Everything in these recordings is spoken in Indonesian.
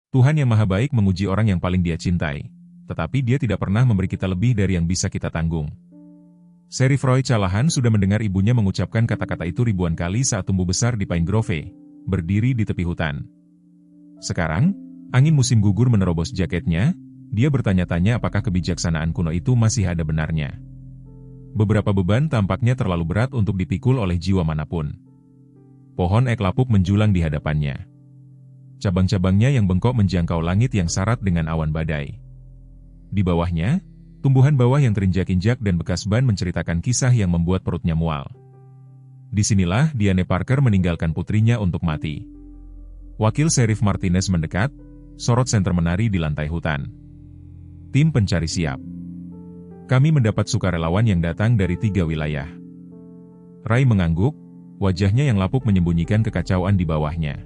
Tuhan yang Maha Baik menguji orang yang paling Dia cintai, tetapi Dia tidak pernah memberi kita lebih dari yang bisa kita tanggung. Sheriff Roy Callahan sudah mendengar ibunya mengucapkan kata-kata itu ribuan kali saat tumbuh besar di Pine Grove, berdiri di tepi hutan. Sekarang, angin musim gugur menerobos jaketnya, dia bertanya-tanya apakah kebijaksanaan kuno itu masih ada benarnya. Beberapa beban tampaknya terlalu berat untuk dipikul oleh jiwa manapun. Pohon ek lapuk menjulang di hadapannya. Cabang-cabangnya yang bengkok menjangkau langit yang syarat dengan awan badai. Di bawahnya, tumbuhan bawah yang terinjak-injak dan bekas ban menceritakan kisah yang membuat perutnya mual. Disinilah Diane Parker meninggalkan putrinya untuk mati. Wakil Sheriff Martinez mendekat, sorot senter menari di lantai hutan. Tim pencari siap. Kami mendapat sukarelawan yang datang dari 3 wilayah. Ray mengangguk, wajahnya yang lapuk menyembunyikan kekacauan di bawahnya.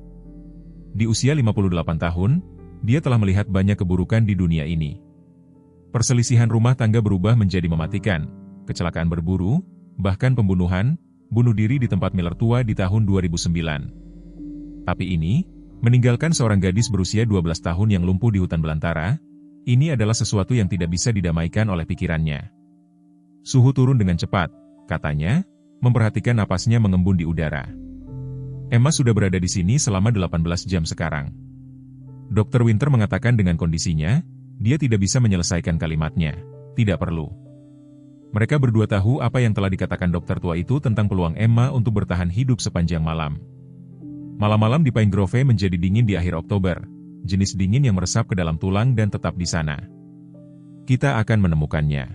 Di usia 58 tahun, dia telah melihat banyak keburukan di dunia ini. Perselisihan rumah tangga berubah menjadi mematikan, kecelakaan berburu, bahkan pembunuhan, bunuh diri di tempat Miller tua di tahun 2009. Tapi ini, meninggalkan seorang gadis berusia 12 tahun yang lumpuh di hutan belantara, ini adalah sesuatu yang tidak bisa didamaikan oleh pikirannya. Suhu turun dengan cepat, katanya, memperhatikan napasnya mengembun di udara. Emma sudah berada di sini selama 18 jam sekarang. Dr. Winter mengatakan dengan kondisinya, dia tidak bisa menyelesaikan kalimatnya. Tidak perlu. Mereka berdua tahu apa yang telah dikatakan dokter tua itu tentang peluang Emma untuk bertahan hidup sepanjang malam. Malam-malam di Pine Grove menjadi dingin di akhir Oktober, jenis dingin yang meresap ke dalam tulang dan tetap di sana. Kita akan menemukannya.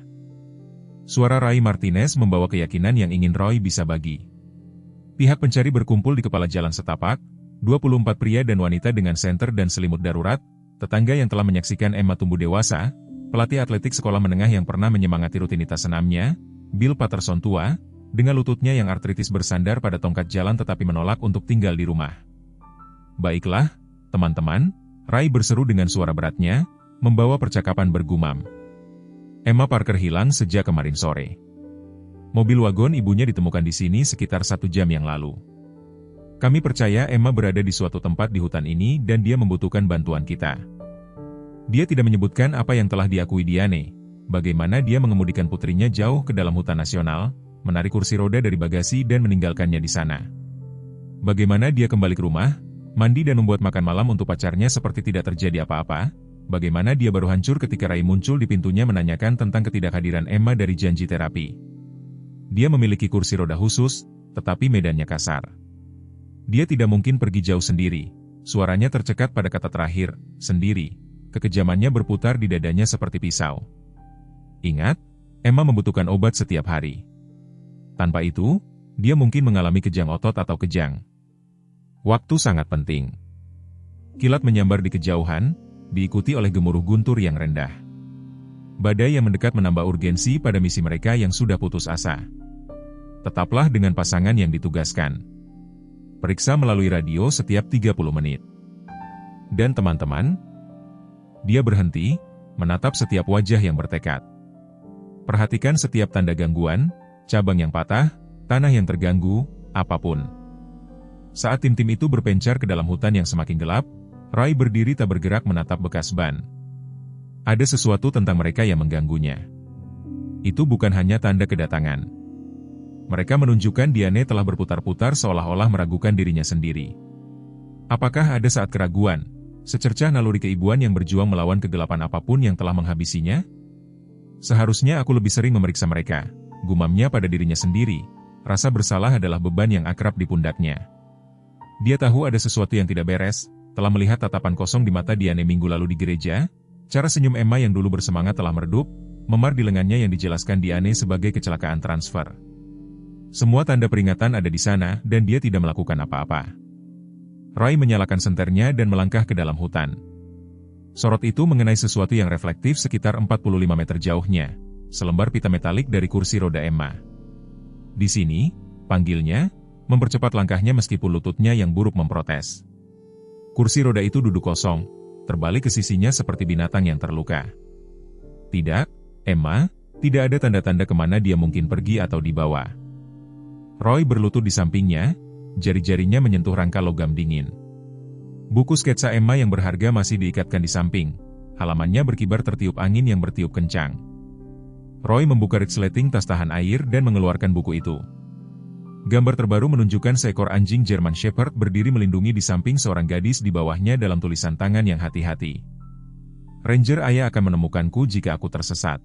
Suara Ray Martinez membawa keyakinan yang ingin Roy bisa bagi. Pihak pencari berkumpul di kepala jalan setapak, 24 pria dan wanita dengan senter dan selimut darurat, tetangga yang telah menyaksikan Emma tumbuh dewasa, pelatih atletik sekolah menengah yang pernah menyemangati rutinitas senamnya, Bill Patterson tua, dengan lututnya yang artritis bersandar pada tongkat jalan tetapi menolak untuk tinggal di rumah. Baiklah, teman-teman, Ray berseru dengan suara beratnya, membawa percakapan bergumam. Emma Parker hilang sejak kemarin sore. Mobil wagon ibunya ditemukan di sini sekitar 1 jam yang lalu. Kami percaya Emma berada di suatu tempat di hutan ini dan dia membutuhkan bantuan kita. Dia tidak menyebutkan apa yang telah diakui Diane, bagaimana dia mengemudikan putrinya jauh ke dalam hutan nasional, menarik kursi roda dari bagasi dan meninggalkannya di sana. Bagaimana dia kembali ke rumah, mandi dan membuat makan malam untuk pacarnya seperti tidak terjadi apa-apa, bagaimana dia baru hancur ketika Ray muncul di pintunya menanyakan tentang ketidakhadiran Emma dari janji terapi. Dia memiliki kursi roda khusus, tetapi medannya kasar. Dia tidak mungkin pergi jauh sendiri. Suaranya tercekat pada kata terakhir, sendiri. Kekejamannya berputar di dadanya seperti pisau. Ingat, Emma membutuhkan obat setiap hari. Tanpa itu, dia mungkin mengalami kejang otot atau kejang. Waktu sangat penting. Kilat menyambar di kejauhan, diikuti oleh gemuruh guntur yang rendah. Badai yang mendekat menambah urgensi pada misi mereka yang sudah putus asa. Tetaplah dengan pasangan yang ditugaskan. Periksa melalui radio setiap 30 menit. Dan teman-teman, dia berhenti, menatap setiap wajah yang bertekad. Perhatikan setiap tanda gangguan, cabang yang patah, tanah yang terganggu, apapun. Saat tim-tim itu berpencar ke dalam hutan yang semakin gelap, Ray berdiri tak bergerak menatap bekas ban. Ada sesuatu tentang mereka yang mengganggunya. Itu bukan hanya tanda kedatangan. Mereka menunjukkan Diane telah berputar-putar seolah-olah meragukan dirinya sendiri. Apakah ada saat keraguan, secercah naluri keibuan yang berjuang melawan kegelapan apapun yang telah menghabisinya? Seharusnya aku lebih sering memeriksa mereka, gumamnya pada dirinya sendiri. Rasa bersalah adalah beban yang akrab di pundaknya. Dia tahu ada sesuatu yang tidak beres, telah melihat tatapan kosong di mata Diane minggu lalu di gereja. Cara senyum Emma yang dulu bersemangat telah meredup, memar di lengannya yang dijelaskan Diane sebagai kecelakaan transfer. Semua tanda peringatan ada di sana dan dia tidak melakukan apa-apa. Ray menyalakan senternya dan melangkah ke dalam hutan. Sorot itu mengenai sesuatu yang reflektif sekitar 45 meter jauhnya, selembar pita metalik dari kursi roda Emma. Di sini, panggilnya, mempercepat langkahnya meskipun lututnya yang buruk memprotes. Kursi roda itu duduk kosong, terbalik ke sisinya seperti binatang yang terluka. Tidak, Emma, tidak ada tanda-tanda kemana dia mungkin pergi atau dibawa. Roy berlutut di sampingnya, jari-jarinya menyentuh rangka logam dingin. Buku sketsa Emma yang berharga masih diikatkan di samping. Halamannya berkibar tertiup angin yang bertiup kencang. Roy membuka resleting tas tahan air dan mengeluarkan buku itu. Gambar terbaru menunjukkan seekor anjing German Shepherd berdiri melindungi di samping seorang gadis di bawahnya dalam tulisan tangan yang hati-hati. Ranger ayah akan menemukanku jika aku tersesat.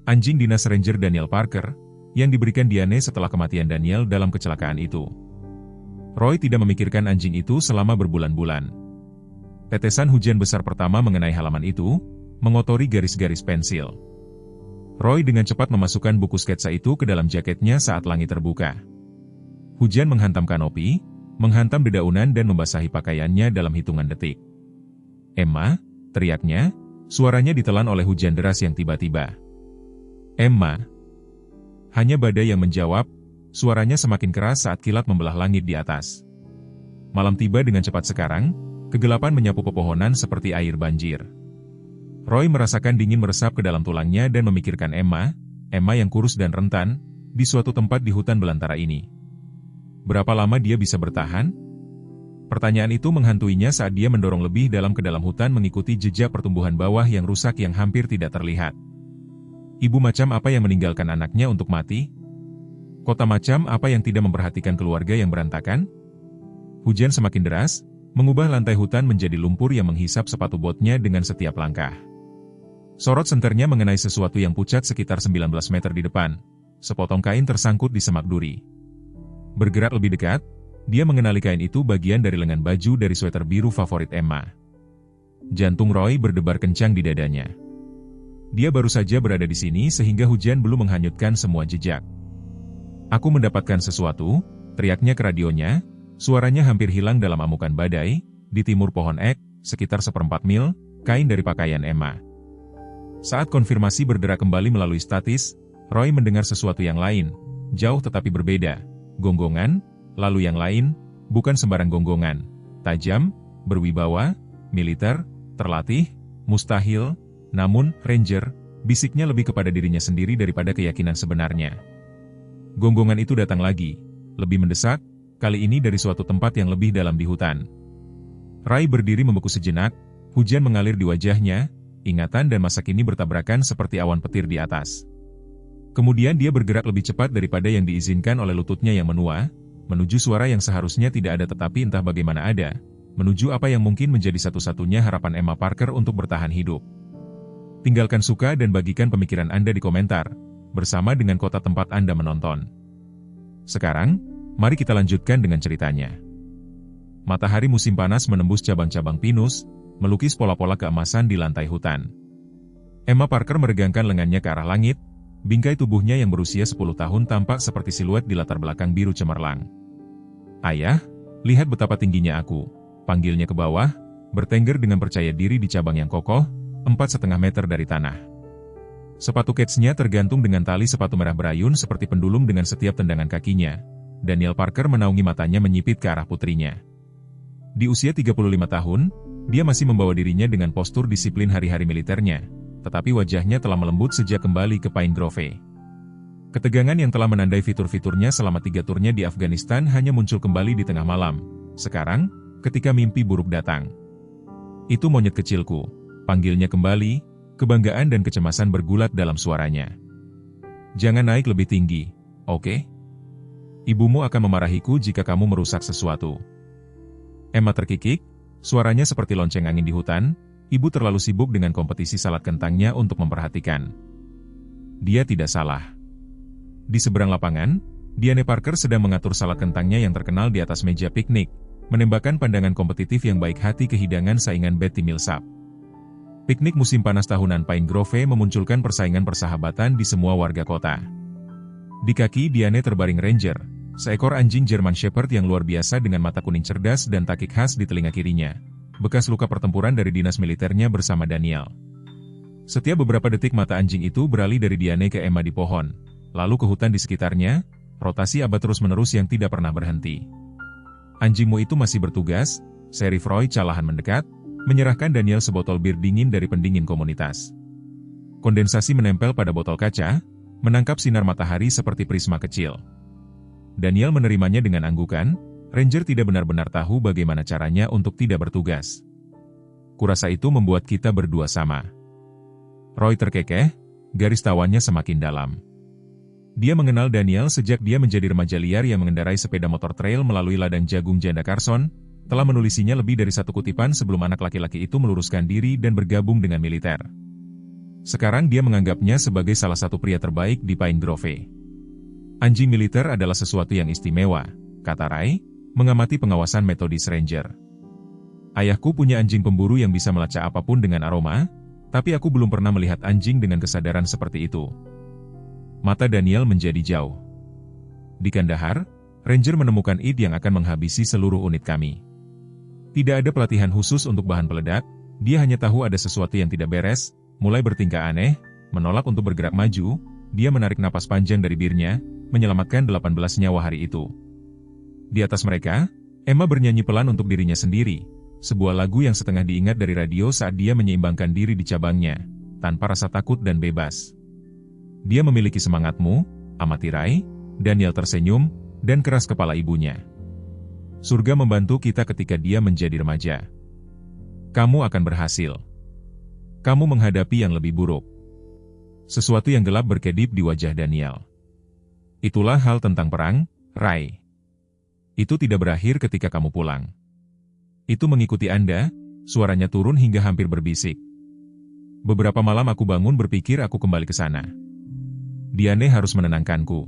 Anjing dinas Ranger Daniel Parker, yang diberikan Diane setelah kematian Daniel dalam kecelakaan itu. Roy tidak memikirkan anjing itu selama berbulan-bulan. Tetesan hujan besar pertama mengenai halaman itu, mengotori garis-garis pensil. Roy dengan cepat memasukkan buku sketsa itu ke dalam jaketnya saat langit terbuka. Hujan menghantam kanopi, menghantam dedaunan dan membasahi pakaiannya dalam hitungan detik. "Emma," teriaknya, suaranya ditelan oleh hujan deras yang tiba-tiba. "Emma." Hanya badai yang menjawab, suaranya semakin keras saat kilat membelah langit di atas. Malam tiba dengan cepat sekarang, kegelapan menyapu pepohonan seperti air banjir. Roy merasakan dingin meresap ke dalam tulangnya dan memikirkan Emma yang kurus dan rentan, di suatu tempat di hutan belantara ini. Berapa lama dia bisa bertahan? Pertanyaan itu menghantuinya saat dia mendorong lebih dalam ke dalam hutan mengikuti jejak pertumbuhan bawah yang rusak yang hampir tidak terlihat. Ibu macam apa yang meninggalkan anaknya untuk mati? Kota macam apa yang tidak memperhatikan keluarga yang berantakan? Hujan semakin deras, mengubah lantai hutan menjadi lumpur yang menghisap sepatu botnya dengan setiap langkah. Sorot senternya mengenai sesuatu yang pucat sekitar 19 meter di depan. Sepotong kain tersangkut di semak duri. Bergerak lebih dekat, dia mengenali kain itu bagian dari lengan baju dari sweater biru favorit Emma. Jantung Roy berdebar kencang di dadanya. Dia baru saja berada di sini sehingga hujan belum menghanyutkan semua jejak. "Aku mendapatkan sesuatu," teriaknya ke radionya, suaranya hampir hilang dalam amukan badai, di timur pohon ek, sekitar 1/4 mil, kain dari pakaian Emma. Saat konfirmasi berderak kembali melalui statis, Roy mendengar sesuatu yang lain, jauh tetapi berbeda. Gonggongan, lalu yang lain, bukan sembarang gonggongan. Tajam, berwibawa, militer, terlatih, mustahil, namun, Ranger, bisiknya lebih kepada dirinya sendiri daripada keyakinan sebenarnya. Gonggongan itu datang lagi, lebih mendesak, kali ini dari suatu tempat yang lebih dalam di hutan. Ray berdiri membeku sejenak, hujan mengalir di wajahnya, ingatan dan masa kini bertabrakan seperti awan petir di atas. Kemudian dia bergerak lebih cepat daripada yang diizinkan oleh lututnya yang menua, menuju suara yang seharusnya tidak ada tetapi entah bagaimana ada, menuju apa yang mungkin menjadi satu-satunya harapan Emma Parker untuk bertahan hidup. Tinggalkan suka dan bagikan pemikiran Anda di komentar, bersama dengan kota tempat Anda menonton. Sekarang, mari kita lanjutkan dengan ceritanya. Matahari musim panas menembus cabang-cabang pinus, melukis pola-pola keemasan di lantai hutan. Emma Parker meregangkan lengannya ke arah langit, bingkai tubuhnya yang berusia 10 tahun tampak seperti siluet di latar belakang biru cemerlang. "Ayah, lihat betapa tingginya aku," panggilnya ke bawah, bertengger dengan percaya diri di cabang yang kokoh, 4,5 meter dari tanah. Sepatu ketsnya tergantung dengan tali sepatu merah berayun seperti pendulum dengan setiap tendangan kakinya. Daniel Parker menaungi matanya menyipit ke arah putrinya. Di usia 35 tahun, dia masih membawa dirinya dengan postur disiplin hari-hari militernya, tetapi wajahnya telah melembut sejak kembali ke Pine Grove. Ketegangan yang telah menandai fitur-fiturnya selama 3 turnya di Afghanistan hanya muncul kembali di tengah malam. Sekarang, ketika mimpi buruk datang. "Itu monyet kecilku," panggilnya kembali, kebanggaan dan kecemasan bergulat dalam suaranya. "Jangan naik lebih tinggi, oke? Ibumu akan memarahiku jika kamu merusak sesuatu." Emma terkikik, suaranya seperti lonceng angin di hutan, ibu terlalu sibuk dengan kompetisi salad kentangnya untuk memperhatikan. Dia tidak salah. Di seberang lapangan, Diane Parker sedang mengatur salad kentangnya yang terkenal di atas meja piknik, menembakkan pandangan kompetitif yang baik hati ke hidangan saingan Betty Millsap. Piknik musim panas tahunan Pine Grove memunculkan persaingan persahabatan di semua warga kota. Di kaki Diane terbaring Ranger, seekor anjing German Shepherd yang luar biasa dengan mata kuning cerdas dan takik khas di telinga kirinya, bekas luka pertempuran dari dinas militernya bersama Daniel. Setiap beberapa detik mata anjing itu beralih dari Diane ke Emma di pohon, lalu ke hutan di sekitarnya, rotasi abad terus-menerus yang tidak pernah berhenti. "Anjingmu itu masih bertugas," Sheriff Roy Callahan mendekat, menyerahkan Daniel sebotol bir dingin dari pendingin komunitas. Kondensasi menempel pada botol kaca, menangkap sinar matahari seperti prisma kecil. Daniel menerimanya dengan anggukan, Ranger tidak benar-benar tahu bagaimana caranya untuk tidak bertugas. Kurasa itu membuat kita berdua sama. Roy terkekeh, garis tawannya semakin dalam. Dia mengenal Daniel sejak dia menjadi remaja liar yang mengendarai sepeda motor trail melalui ladang jagung janda Carson, telah menulisinya lebih dari satu kutipan sebelum anak laki-laki itu meluruskan diri dan bergabung dengan militer. Sekarang dia menganggapnya sebagai salah satu pria terbaik di Pine Grove. Anjing militer adalah sesuatu yang istimewa, kata Ray, mengamati pengawasan Methodist Ranger. Ayahku punya anjing pemburu yang bisa melacak apapun dengan aroma, tapi aku belum pernah melihat anjing dengan kesadaran seperti itu. Mata Daniel menjadi jauh. Di Kandahar, Ranger menemukan id yang akan menghabisi seluruh unit kami. Tidak ada pelatihan khusus untuk bahan peledak, dia hanya tahu ada sesuatu yang tidak beres, mulai bertingkah aneh, menolak untuk bergerak maju, dia menarik napas panjang dari birnya, menyelamatkan 18 nyawa hari itu. Di atas mereka, Emma bernyanyi pelan untuk dirinya sendiri, sebuah lagu yang setengah diingat dari radio saat dia menyeimbangkan diri di cabangnya, tanpa rasa takut dan bebas. Dia memiliki semangatmu, amati Ray. Daniel tersenyum, dan keras kepala ibunya. Surga membantu kita ketika dia menjadi remaja. Kamu akan berhasil. Kamu menghadapi yang lebih buruk. Sesuatu yang gelap berkedip di wajah Daniel. Itulah hal tentang perang, Ray. Itu tidak berakhir ketika kamu pulang. Itu mengikuti Anda, suaranya turun hingga hampir berbisik. Beberapa malam aku bangun berpikir aku kembali ke sana. Diane harus menenangkanku.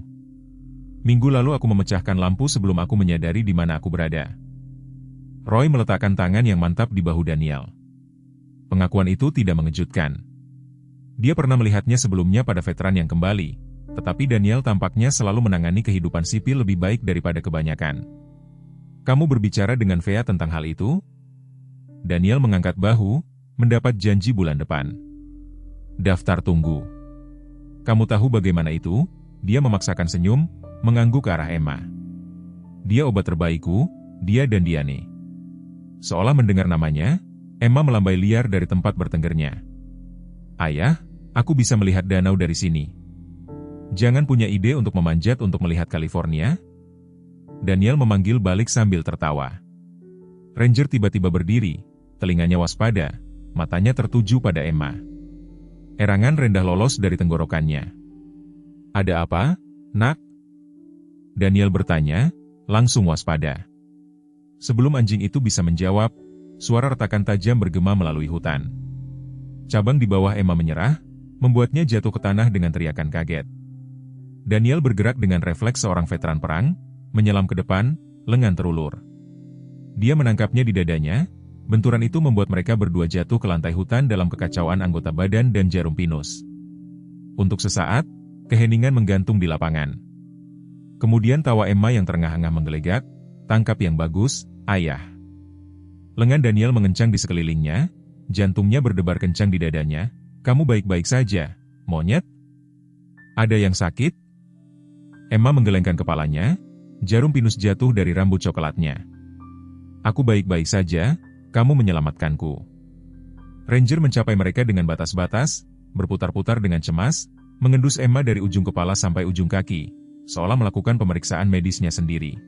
Minggu lalu aku memecahkan lampu sebelum aku menyadari di mana aku berada. Roy meletakkan tangan yang mantap di bahu Daniel. Pengakuan itu tidak mengejutkan. Dia pernah melihatnya sebelumnya pada veteran yang kembali, tetapi Daniel tampaknya selalu menangani kehidupan sipil lebih baik daripada kebanyakan. Kamu berbicara dengan Vea tentang hal itu? Daniel mengangkat bahu, mendapat janji bulan depan. Daftar tunggu. Kamu tahu bagaimana itu? Dia memaksakan senyum, mengangguk ke arah Emma. Dia obat terbaikku, dia dan Diane. Seolah mendengar namanya, Emma melambai liar dari tempat bertenggernya. Ayah, aku bisa melihat danau dari sini. Jangan punya ide untuk memanjat untuk melihat California? Daniel memanggil balik sambil tertawa. Ranger tiba-tiba berdiri, telinganya waspada, matanya tertuju pada Emma. Erangan rendah lolos dari tenggorokannya. Ada apa, nak? Daniel bertanya, langsung waspada. Sebelum anjing itu bisa menjawab, suara retakan tajam bergema melalui hutan. Cabang di bawah Emma menyerah, membuatnya jatuh ke tanah dengan teriakan kaget. Daniel bergerak dengan refleks seorang veteran perang, menyelam ke depan, lengan terulur. Dia menangkapnya di dadanya. Benturan itu membuat mereka berdua jatuh ke lantai hutan dalam kekacauan anggota badan dan jarum pinus. Untuk sesaat, keheningan menggantung di lapangan. Kemudian tawa Emma yang terengah-engah menggelegak, tangkap yang bagus, ayah. Lengan Daniel mengencang di sekelilingnya, jantungnya berdebar kencang di dadanya. Kamu baik-baik saja, monyet? Ada yang sakit? Emma menggelengkan kepalanya, jarum pinus jatuh dari rambut coklatnya. Aku baik-baik saja. Kamu menyelamatkanku. Ranger mencapai mereka dengan batas-batas, berputar-putar dengan cemas, mengendus Emma dari ujung kepala sampai ujung kaki, seolah melakukan pemeriksaan medisnya sendiri.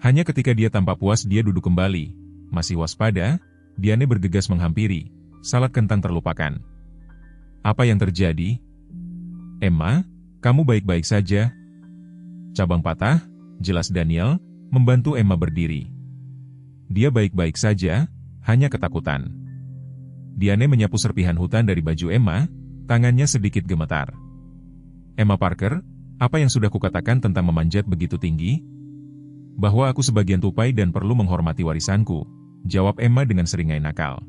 Hanya ketika dia tampak puas dia duduk kembali, masih waspada, Diane bergegas menghampiri, salad kentang terlupakan. Apa yang terjadi? Emma, kamu baik-baik saja? Cabang patah, jelas Daniel, membantu Emma berdiri. Dia baik-baik saja, hanya ketakutan. Diane menyapu serpihan hutan dari baju Emma, tangannya sedikit gemetar. Emma Parker, apa yang sudah kukatakan tentang memanjat begitu tinggi? Bahwa aku sebagian tupai dan perlu menghormati warisanku, jawab Emma dengan seringai nakal.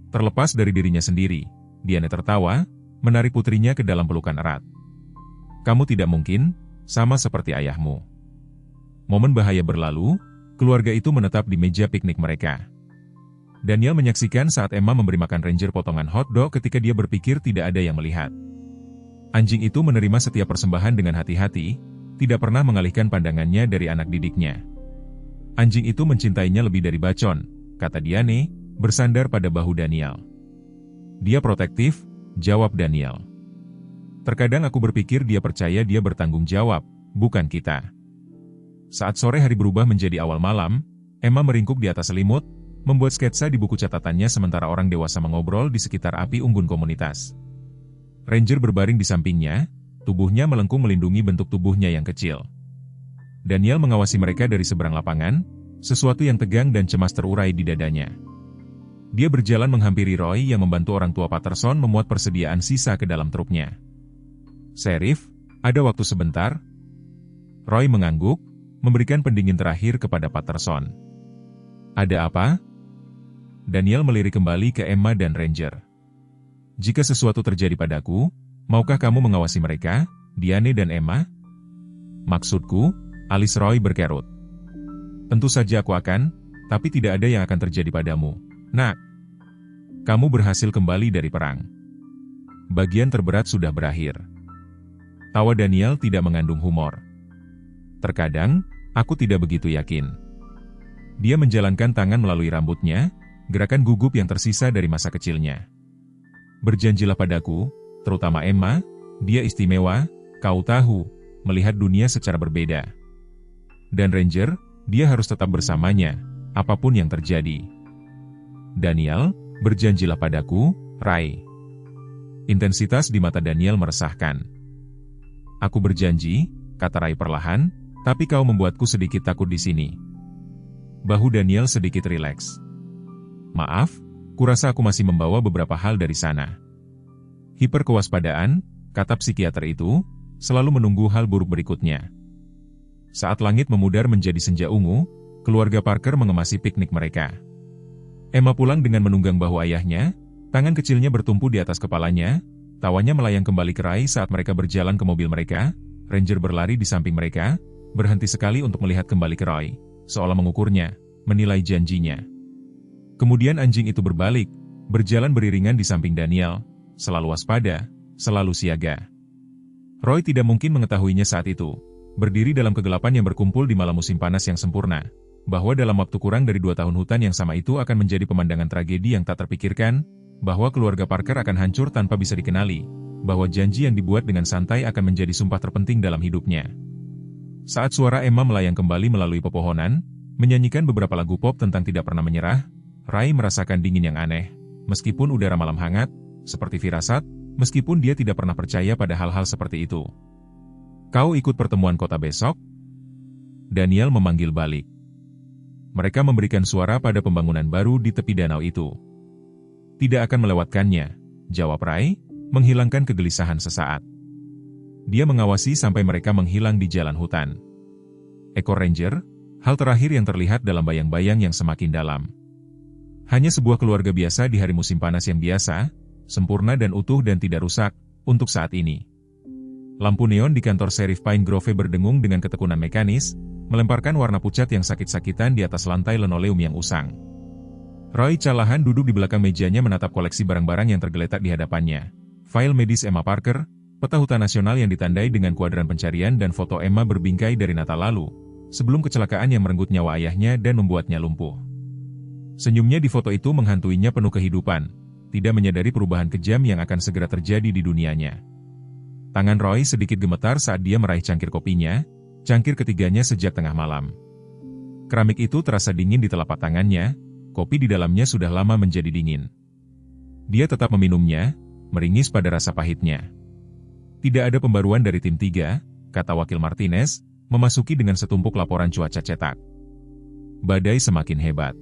Terlepas dari dirinya sendiri, Diane tertawa, menarik putrinya ke dalam pelukan erat. Kamu tidak mungkin, sama seperti ayahmu. Momen bahaya berlalu, keluarga itu menetap di meja piknik mereka. Daniel menyaksikan saat Emma memberi makan Ranger potongan hotdog ketika dia berpikir tidak ada yang melihat. Anjing itu menerima setiap persembahan dengan hati-hati, tidak pernah mengalihkan pandangannya dari anak didiknya. Anjing itu mencintainya lebih dari bacon, kata Diane, bersandar pada bahu Daniel. Dia protektif, jawab Daniel. Terkadang aku berpikir dia percaya dia bertanggung jawab, bukan kita. Saat sore hari berubah menjadi awal malam, Emma meringkuk di atas selimut, membuat sketsa di buku catatannya sementara orang dewasa mengobrol di sekitar api unggun komunitas. Ranger berbaring di sampingnya, tubuhnya melengkung melindungi bentuk tubuhnya yang kecil. Daniel mengawasi mereka dari seberang lapangan, sesuatu yang tegang dan cemas terurai di dadanya. Dia berjalan menghampiri Roy yang membantu orang tua Patterson memuat persediaan sisa ke dalam truknya. "Sheriff, ada waktu sebentar?" Roy mengangguk, memberikan pendingin terakhir kepada Patterson. "Ada apa?" Daniel melirik kembali ke Emma dan Ranger. "Jika sesuatu terjadi padaku, maukah kamu mengawasi mereka, Diane dan Emma?" "Maksudku," alis Roy berkerut. "Tentu saja aku akan, tapi tidak ada yang akan terjadi padamu. Nak, kamu berhasil kembali dari perang. Bagian terberat sudah berakhir." Tawa Daniel tidak mengandung humor. "Terkadang, aku tidak begitu yakin." Dia menjalankan tangan melalui rambutnya, gerakan gugup yang tersisa dari masa kecilnya. "Berjanjilah padaku, terutama Emma, dia istimewa, kau tahu, melihat dunia secara berbeda. Dan Ranger, dia harus tetap bersamanya, apapun yang terjadi." "Daniel, berjanjilah padaku, Ray." Intensitas di mata Daniel meresahkan. "Aku berjanji," kata Ray perlahan, "tapi kau membuatku sedikit takut di sini." Bahu Daniel sedikit rileks. "Maaf, kurasa aku masih membawa beberapa hal dari sana." Hiperkewaspadaan, kata psikiater itu, selalu menunggu hal buruk berikutnya. Saat langit memudar menjadi senja ungu, keluarga Parker mengemasi piknik mereka. Emma pulang dengan menunggang bahu ayahnya, tangan kecilnya bertumpu di atas kepalanya, tawanya melayang kembali ke Ray saat mereka berjalan ke mobil mereka. Ranger berlari di samping mereka, berhenti sekali untuk melihat kembali ke Roy, seolah mengukurnya, menilai janjinya. Kemudian anjing itu berbalik, berjalan beriringan di samping Daniel, selalu waspada, selalu siaga. Roy tidak mungkin mengetahuinya saat itu, berdiri dalam kegelapan yang berkumpul di malam musim panas yang sempurna, bahwa dalam waktu kurang dari 2 tahun hutan yang sama itu akan menjadi pemandangan tragedi yang tak terpikirkan, bahwa keluarga Parker akan hancur tanpa bisa dikenali, bahwa janji yang dibuat dengan santai akan menjadi sumpah terpenting dalam hidupnya. Saat suara Emma melayang kembali melalui pepohonan, menyanyikan beberapa lagu pop tentang tidak pernah menyerah, Ray merasakan dingin yang aneh, meskipun udara malam hangat, seperti firasat, meskipun dia tidak pernah percaya pada hal-hal seperti itu. "Kau ikut pertemuan kota besok?" Daniel memanggil balik. Mereka memberikan suara pada pembangunan baru di tepi danau itu. "Tidak akan melewatkannya," jawab Ray, menghilangkan kegelisahan sesaat. Dia mengawasi sampai mereka menghilang di jalan hutan. Ekor Ranger, hal terakhir yang terlihat dalam bayang-bayang yang semakin dalam. Hanya sebuah keluarga biasa di hari musim panas yang biasa, sempurna dan utuh dan tidak rusak, untuk saat ini. Lampu neon di kantor Sheriff Pine Grove berdengung dengan ketekunan mekanis, melemparkan warna pucat yang sakit-sakitan di atas lantai linoleum yang usang. Roy Callahan duduk di belakang mejanya menatap koleksi barang-barang yang tergeletak di hadapannya. File medis Emma Parker, peta hutan nasional yang ditandai dengan kuadran pencarian dan foto Emma berbingkai dari Natal lalu, sebelum kecelakaan yang merenggut nyawa ayahnya dan membuatnya lumpuh. Senyumnya di foto itu menghantuinya penuh kehidupan, tidak menyadari perubahan kejam yang akan segera terjadi di dunianya. Tangan Roy sedikit gemetar saat dia meraih cangkir kopinya, cangkir ketiganya sejak tengah malam. Keramik itu terasa dingin di telapak tangannya, kopi di dalamnya sudah lama menjadi dingin. Dia tetap meminumnya, meringis pada rasa pahitnya. "Tidak ada pembaruan dari tim 3, kata wakil Martinez, memasuki dengan setumpuk laporan cuaca cetak. "Badai semakin hebat.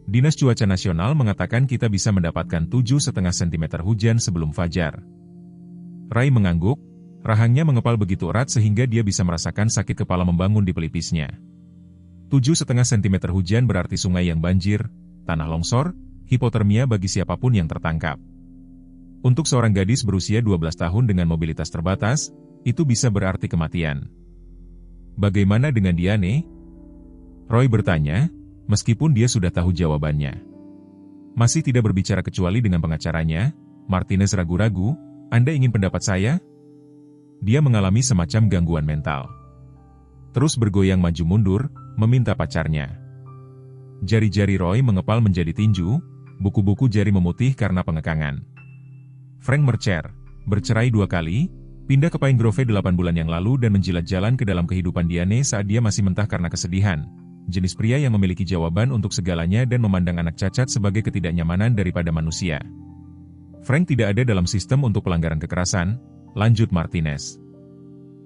Dinas Cuaca Nasional mengatakan kita bisa mendapatkan 7,5 cm hujan sebelum fajar." Ray mengangguk, rahangnya mengepal begitu erat sehingga dia bisa merasakan sakit kepala membangun di pelipisnya. 7,5 cm hujan berarti sungai yang banjir, tanah longsor, hipotermia bagi siapapun yang tertangkap. Untuk seorang gadis berusia 12 tahun dengan mobilitas terbatas, itu bisa berarti kematian. "Bagaimana dengan Diane?" Roy bertanya, meskipun dia sudah tahu jawabannya. "Masih tidak berbicara kecuali dengan pengacaranya." Martinez ragu-ragu, "Anda ingin pendapat saya?" Dia mengalami semacam gangguan mental. Terus bergoyang maju mundur, meminta pacarnya. Jari-jari Roy mengepal menjadi tinju, buku-buku jari memutih karena pengekangan. Frank Mercer, bercerai 2 kali, Pindah ke Pine Grove 8 bulan yang lalu dan menjilat jalan ke dalam kehidupan Diane saat dia masih mentah karena kesedihan. Jenis pria yang memiliki jawaban untuk segalanya dan memandang anak cacat sebagai ketidaknyamanan daripada manusia. Frank tidak ada dalam sistem untuk pelanggaran kekerasan, lanjut Martinez.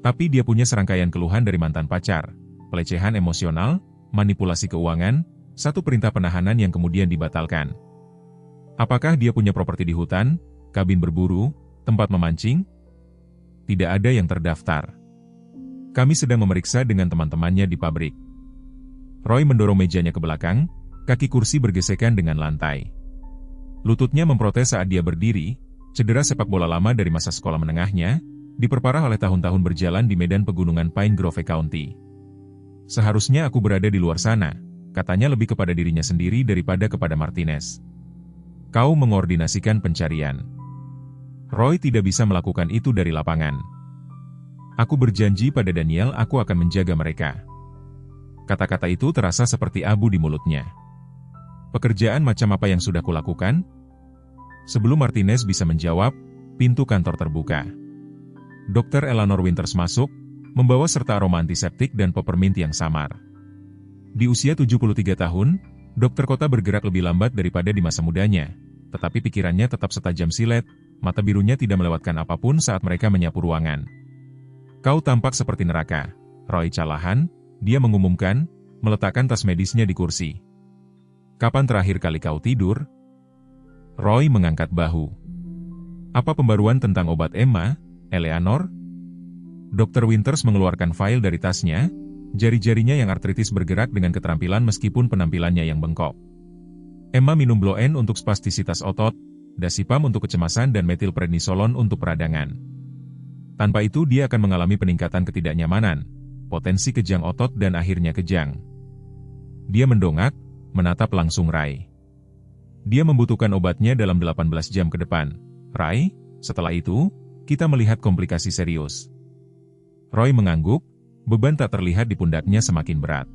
Tapi dia punya serangkaian keluhan dari mantan pacar, pelecehan emosional, manipulasi keuangan, satu perintah penahanan yang kemudian dibatalkan. Apakah dia punya properti di hutan, kabin berburu, tempat memancing? Tidak ada yang terdaftar. Kami sedang memeriksa dengan teman-temannya di pabrik. Roy mendorong mejanya ke belakang, kaki kursi bergesekan dengan lantai. Lututnya memprotes saat dia berdiri, cedera sepak bola lama dari masa sekolah menengahnya, diperparah oleh tahun-tahun berjalan di medan pegunungan Pine Grove County. Seharusnya aku berada di luar sana, katanya lebih kepada dirinya sendiri daripada kepada Martinez. Kau mengordinasikan pencarian. Roy tidak bisa melakukan itu dari lapangan. Aku berjanji pada Daniel aku akan menjaga mereka. Kata-kata itu terasa seperti abu di mulutnya. Pekerjaan macam apa yang sudah kulakukan? Sebelum Martinez bisa menjawab, pintu kantor terbuka. Dr. Eleanor Winters masuk, membawa serta aroma antiseptik dan peppermint yang samar. Di usia 73 tahun, dokter kota bergerak lebih lambat daripada di masa mudanya, tetapi pikirannya tetap setajam silet. Mata birunya tidak melewatkan apapun saat mereka menyapu ruangan. Kau tampak seperti neraka, Roy Callahan, dia mengumumkan, meletakkan tas medisnya di kursi. Kapan terakhir kali kau tidur? Roy mengangkat bahu. Apa pembaruan tentang obat Emma, Eleanor? Dr. Winters mengeluarkan file dari tasnya, jari-jarinya yang artritis bergerak dengan keterampilan meskipun penampilannya yang bengkok. Emma minum Bloen untuk spastisitas otot, Dasipam untuk kecemasan dan metilprednisolon untuk peradangan. Tanpa itu dia akan mengalami peningkatan ketidaknyamanan, potensi kejang otot dan akhirnya kejang. Dia mendongak, menatap langsung Ray. Dia membutuhkan obatnya dalam 18 jam ke depan. Ray, setelah itu, kita melihat komplikasi serius. Roy mengangguk, beban tak terlihat di pundaknya semakin berat.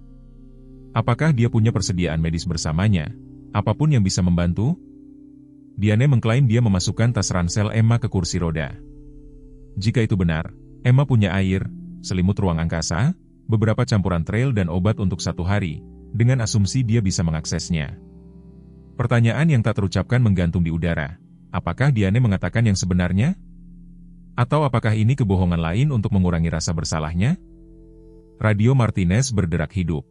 Apakah dia punya persediaan medis bersamanya? Apapun yang bisa membantu? Diane mengklaim dia memasukkan tas ransel Emma ke kursi roda. Jika itu benar, Emma punya air, selimut ruang angkasa, beberapa campuran trail dan obat untuk 1 hari, dengan asumsi dia bisa mengaksesnya. Pertanyaan yang tak terucapkan menggantung di udara. Apakah Diane mengatakan yang sebenarnya? Atau apakah ini kebohongan lain untuk mengurangi rasa bersalahnya? Radio Martinez berderak hidup.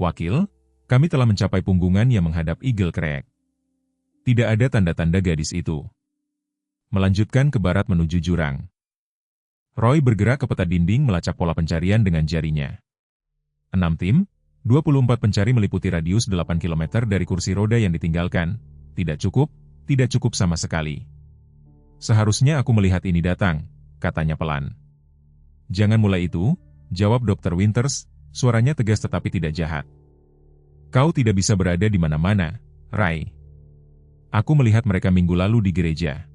Wakil, kami telah mencapai punggungan yang menghadap Eagle Creek. Tidak ada tanda-tanda gadis itu. Melanjutkan ke barat menuju jurang. Roy bergerak ke peta dinding melacak pola pencarian dengan jarinya. 6 tim, 24 pencari meliputi radius 8 km dari kursi roda yang ditinggalkan. Tidak cukup sama sekali. Seharusnya aku melihat ini datang, katanya pelan. Jangan mulai itu, jawab Dr. Winters, suaranya tegas tetapi tidak jahat. Kau tidak bisa berada di mana-mana, Ray. Aku melihat mereka minggu lalu di gereja.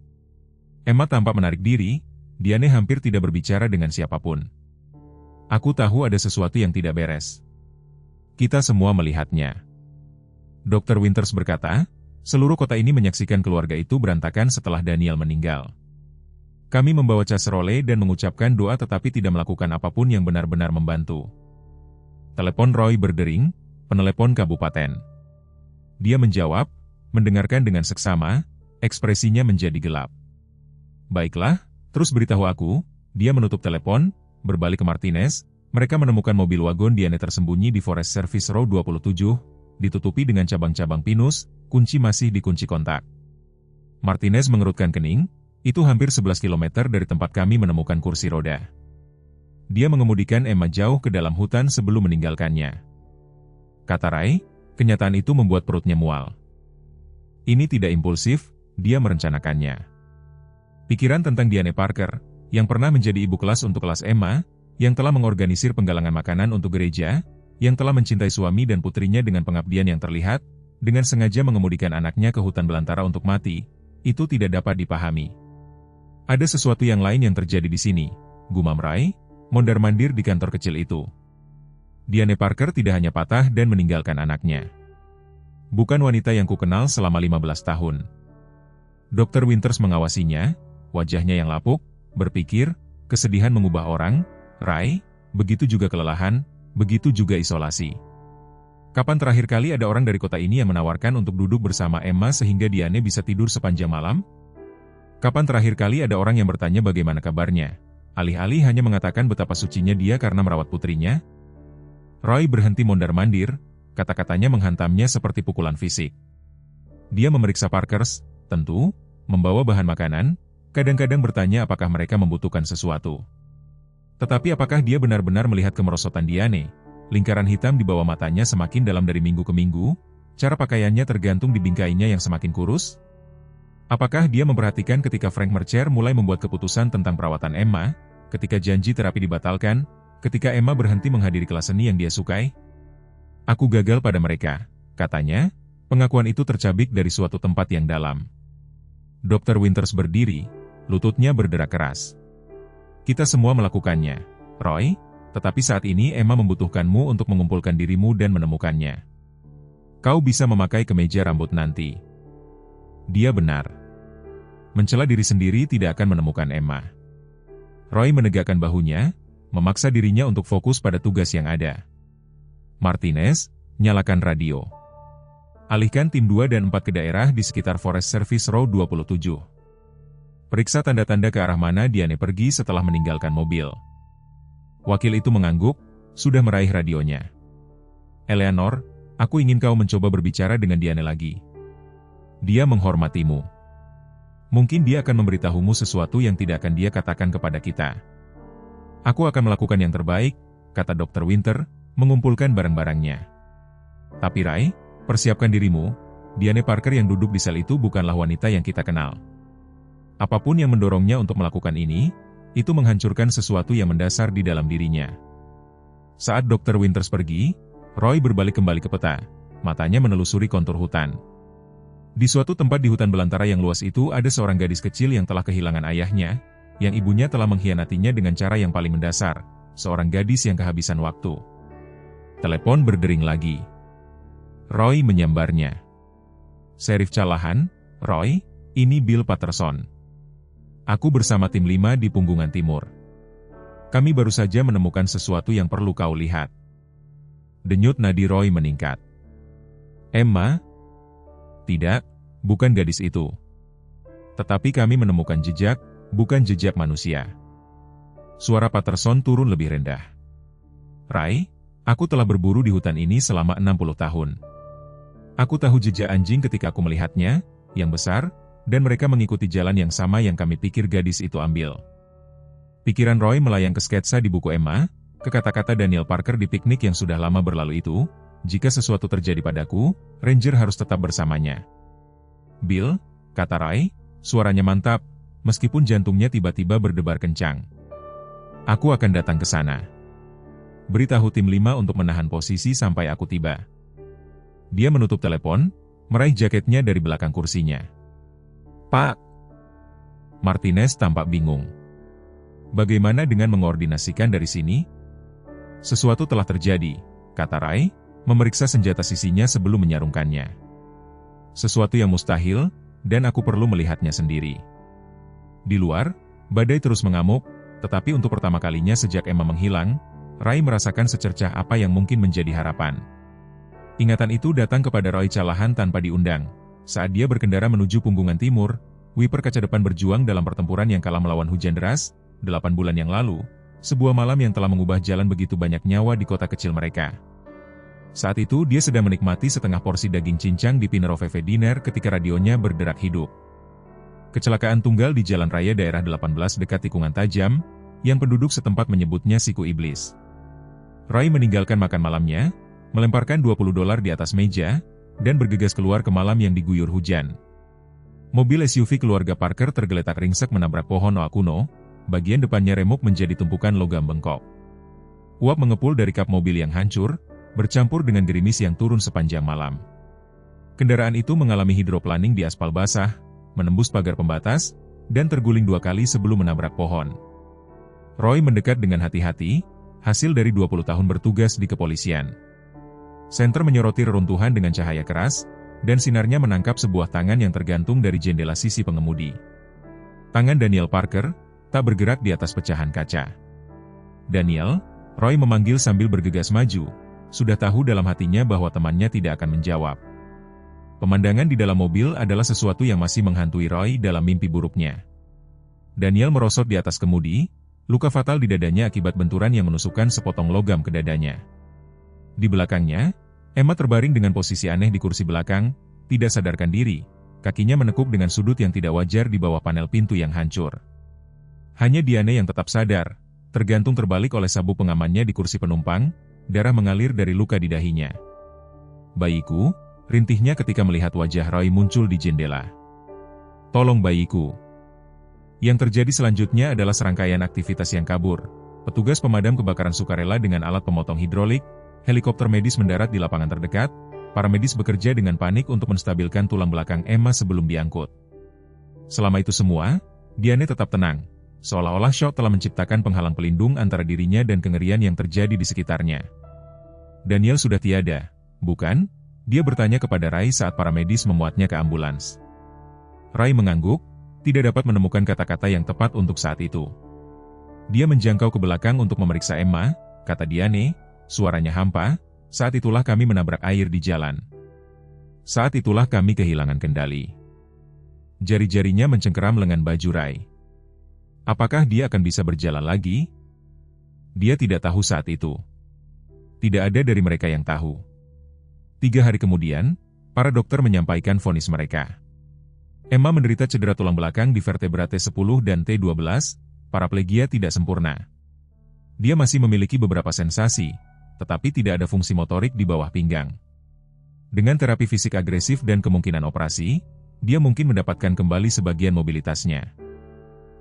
Emma tampak menarik diri, Diane hampir tidak berbicara dengan siapapun. Aku tahu ada sesuatu yang tidak beres. Kita semua melihatnya. Dr. Winters berkata, seluruh kota ini menyaksikan keluarga itu berantakan setelah Daniel meninggal. Kami membawa casserole dan mengucapkan doa tetapi tidak melakukan apapun yang benar-benar membantu. Telepon Roy berdering, penelepon kabupaten. Dia menjawab, mendengarkan dengan seksama, ekspresinya menjadi gelap. Baiklah, terus beritahu aku, dia menutup telepon, berbalik ke Martinez, mereka menemukan mobil wagon Diane tersembunyi di Forest Service Row 27, ditutupi dengan cabang-cabang pinus, kunci masih dikunci kontak. Martinez mengerutkan kening, itu hampir 11 km dari tempat kami menemukan kursi roda. Dia mengemudikan Emma jauh ke dalam hutan sebelum meninggalkannya. Kata Ray, kenyataan itu membuat perutnya mual. Ini tidak impulsif, dia merencanakannya. Pikiran tentang Diane Parker, yang pernah menjadi ibu kelas untuk kelas Emma, yang telah mengorganisir penggalangan makanan untuk gereja, yang telah mencintai suami dan putrinya dengan pengabdian yang terlihat, dengan sengaja mengemudikan anaknya ke hutan belantara untuk mati, itu tidak dapat dipahami. Ada sesuatu yang lain yang terjadi di sini, gumam Ray, mondar-mandir di kantor kecil itu. Diane Parker tidak hanya patah dan meninggalkan anaknya. Bukan wanita yang kukenal selama 15 tahun. Dr. Winters mengawasinya, wajahnya yang lapuk, berpikir, kesedihan mengubah orang, Ray, begitu juga kelelahan, begitu juga isolasi. Kapan terakhir kali ada orang dari kota ini yang menawarkan untuk duduk bersama Emma sehingga Diane bisa tidur sepanjang malam? Kapan terakhir kali ada orang yang bertanya bagaimana kabarnya, alih-alih hanya mengatakan betapa sucinya dia karena merawat putrinya? Roy berhenti mondar-mandir, kata-katanya menghantamnya seperti pukulan fisik. Dia memeriksa Parkers, tentu, membawa bahan makanan, kadang-kadang bertanya apakah mereka membutuhkan sesuatu. Tetapi apakah dia benar-benar melihat kemerosotan Diane? Lingkaran hitam di bawah matanya semakin dalam dari minggu ke minggu, cara pakaiannya tergantung di bingkainya yang semakin kurus? Apakah dia memperhatikan ketika Frank Mercer mulai membuat keputusan tentang perawatan Emma, ketika janji terapi dibatalkan, ketika Emma berhenti menghadiri kelas seni yang dia sukai? Aku gagal pada mereka, katanya, pengakuan itu tercabik dari suatu tempat yang dalam. Dr. Winters berdiri, lututnya berderak keras. Kita semua melakukannya, Roy, tetapi saat ini Emma membutuhkanmu untuk mengumpulkan dirimu dan menemukannya. Kau bisa memakai kemeja rambut nanti. Dia benar. Mencela diri sendiri tidak akan menemukan Emma. Roy menegakkan bahunya, memaksa dirinya untuk fokus pada tugas yang ada. Martinez, nyalakan radio. Alihkan tim 2 dan 4 ke daerah di sekitar Forest Service Row 27. Periksa tanda-tanda ke arah mana Diane pergi setelah meninggalkan mobil. Wakil itu mengangguk, sudah meraih radionya. Eleanor, aku ingin kau mencoba berbicara dengan Diane lagi. Dia menghormatimu. Mungkin dia akan memberitahumu sesuatu yang tidak akan dia katakan kepada kita. Aku akan melakukan yang terbaik, kata Dr. Winter, mengumpulkan barang-barangnya. Tapi Ray, persiapkan dirimu, Diane Parker yang duduk di sel itu bukanlah wanita yang kita kenal. Apapun yang mendorongnya untuk melakukan ini, itu menghancurkan sesuatu yang mendasar di dalam dirinya. Saat Dr. Winters pergi, Roy berbalik kembali ke peta, matanya menelusuri kontur hutan. Di suatu tempat di hutan belantara yang luas itu ada seorang gadis kecil yang telah kehilangan ayahnya, yang ibunya telah mengkhianatinya dengan cara yang paling mendasar, seorang gadis yang kehabisan waktu. Telepon berdering lagi. Roy menyambarnya. Sheriff Callahan, Roy, ini Bill Patterson. Aku bersama tim 5 di Punggungan Timur. Kami baru saja menemukan sesuatu yang perlu kau lihat. Denyut nadi Roy meningkat. Emma? Tidak, bukan gadis itu. Tetapi kami menemukan jejak, bukan jejak manusia. Suara Patterson turun lebih rendah. Ray, aku telah berburu di hutan ini selama 60 tahun. Aku tahu jejak anjing ketika aku melihatnya, yang besar, dan mereka mengikuti jalan yang sama yang kami pikir gadis itu ambil. Pikiran Roy melayang ke sketsa di buku Emma, ke kata-kata Daniel Parker di piknik yang sudah lama berlalu itu, jika sesuatu terjadi padaku, Ranger harus tetap bersamanya. Bill, kata Roy, suaranya mantap, meskipun jantungnya tiba-tiba berdebar kencang. Aku akan datang ke sana. Beritahu tim 5 untuk menahan posisi sampai aku tiba. Dia menutup telepon, meraih jaketnya dari belakang kursinya. Pak! Martinez tampak bingung. Bagaimana dengan mengordinasikan dari sini? Sesuatu telah terjadi, kata Ray, memeriksa senjata sisinya sebelum menyarungkannya. Sesuatu yang mustahil, dan aku perlu melihatnya sendiri. Di luar, badai terus mengamuk, tetapi untuk pertama kalinya sejak Emma menghilang, Ray merasakan secercah apa yang mungkin menjadi harapan. Ingatan itu datang kepada Roy Callahan tanpa diundang. Saat dia berkendara menuju Punggungan Timur, wiper kaca depan berjuang dalam pertempuran yang kalah melawan hujan deras, 8 bulan yang lalu, sebuah malam yang telah mengubah jalan begitu banyak nyawa di kota kecil mereka. Saat itu dia sedang menikmati setengah porsi daging cincang di Pinerove Diner ketika radionya berderak hidup. Kecelakaan tunggal di jalan raya daerah 18 dekat tikungan tajam, yang penduduk setempat menyebutnya siku iblis. Roy meninggalkan makan malamnya, melemparkan $20 di atas meja, dan bergegas keluar ke malam yang diguyur hujan. Mobil SUV keluarga Parker tergeletak ringsek menabrak pohon oak kuno, bagian depannya remuk menjadi tumpukan logam bengkok. Uap mengepul dari kap mobil yang hancur, bercampur dengan gerimis yang turun sepanjang malam. Kendaraan itu mengalami hidroplaning di aspal basah, menembus pagar pembatas, dan terguling 2 kali sebelum menabrak pohon. Roy mendekat dengan hati-hati, hasil dari 20 tahun bertugas di kepolisian. Senter menyoroti reruntuhan dengan cahaya keras, dan sinarnya menangkap sebuah tangan yang tergantung dari jendela sisi pengemudi. Tangan Daniel Parker, tak bergerak di atas pecahan kaca. "Daniel?" Roy memanggil sambil bergegas maju, sudah tahu dalam hatinya bahwa temannya tidak akan menjawab. Pemandangan di dalam mobil adalah sesuatu yang masih menghantui Roy dalam mimpi buruknya. Daniel merosot di atas kemudi, luka fatal di dadanya akibat benturan yang menusukkan sepotong logam ke dadanya. Di belakangnya, Emma terbaring dengan posisi aneh di kursi belakang, tidak sadarkan diri, kakinya menekuk dengan sudut yang tidak wajar di bawah panel pintu yang hancur. Hanya Diane yang tetap sadar, tergantung terbalik oleh sabuk pengamannya di kursi penumpang, darah mengalir dari luka di dahinya. "Bayiku," rintihnya ketika melihat wajah Roy muncul di jendela. "Tolong bayiku." Yang terjadi selanjutnya adalah serangkaian aktivitas yang kabur. Petugas pemadam kebakaran sukarela dengan alat pemotong hidrolik, helikopter medis mendarat di lapangan terdekat, para medis bekerja dengan panik untuk menstabilkan tulang belakang Emma sebelum diangkut. Selama itu semua, Diane tetap tenang. Seolah-olah syok telah menciptakan penghalang pelindung antara dirinya dan kengerian yang terjadi di sekitarnya. "Daniel sudah tiada, bukan?" Dia bertanya kepada Ray saat para medis memuatnya ke ambulans. Ray mengangguk, tidak dapat menemukan kata-kata yang tepat untuk saat itu. Dia menjangkau ke belakang untuk memeriksa Emma, kata Diane, suaranya hampa, "Saat itulah kami menabrak air di jalan. Saat itulah kami kehilangan kendali." Jari-jarinya mencengkeram lengan baju Ray. Apakah dia akan bisa berjalan lagi? Dia tidak tahu saat itu. Tidak ada dari mereka yang tahu. 3 hari kemudian, para dokter menyampaikan vonis mereka. Emma menderita cedera tulang belakang di vertebra T10 dan T12, paraplegia tidak sempurna. Dia masih memiliki beberapa sensasi, tetapi tidak ada fungsi motorik di bawah pinggang. Dengan terapi fisik agresif dan kemungkinan operasi, dia mungkin mendapatkan kembali sebagian mobilitasnya.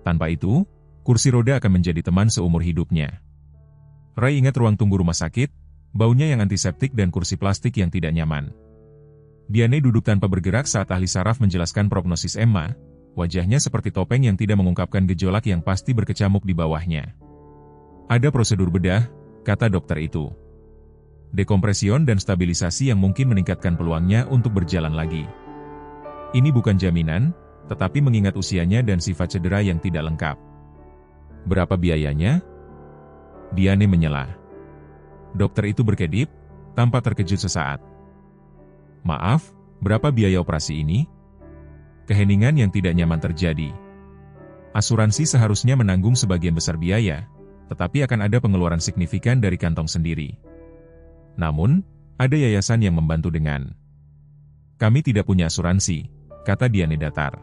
Tanpa itu, kursi roda akan menjadi teman seumur hidupnya. Ray ingat ruang tunggu rumah sakit, baunya yang antiseptik dan kursi plastik yang tidak nyaman. Diane duduk tanpa bergerak saat ahli saraf menjelaskan prognosis Emma, wajahnya seperti topeng yang tidak mengungkapkan gejolak yang pasti berkecamuk di bawahnya. "Ada prosedur bedah," kata dokter itu. "Dekompresion dan stabilisasi yang mungkin meningkatkan peluangnya untuk berjalan lagi. Ini bukan jaminan, tetapi mengingat usianya dan sifat cedera yang tidak lengkap." "Berapa biayanya?" Diane menyela. Dokter itu berkedip, tanpa terkejut sesaat. "Maaf, berapa biaya operasi ini?" Keheningan yang tidak nyaman terjadi. Asuransi seharusnya menanggung sebagian besar biaya, tetapi akan ada pengeluaran signifikan dari kantong sendiri. Namun, ada yayasan yang membantu dengan. "Kami tidak punya asuransi," kata Diane datar.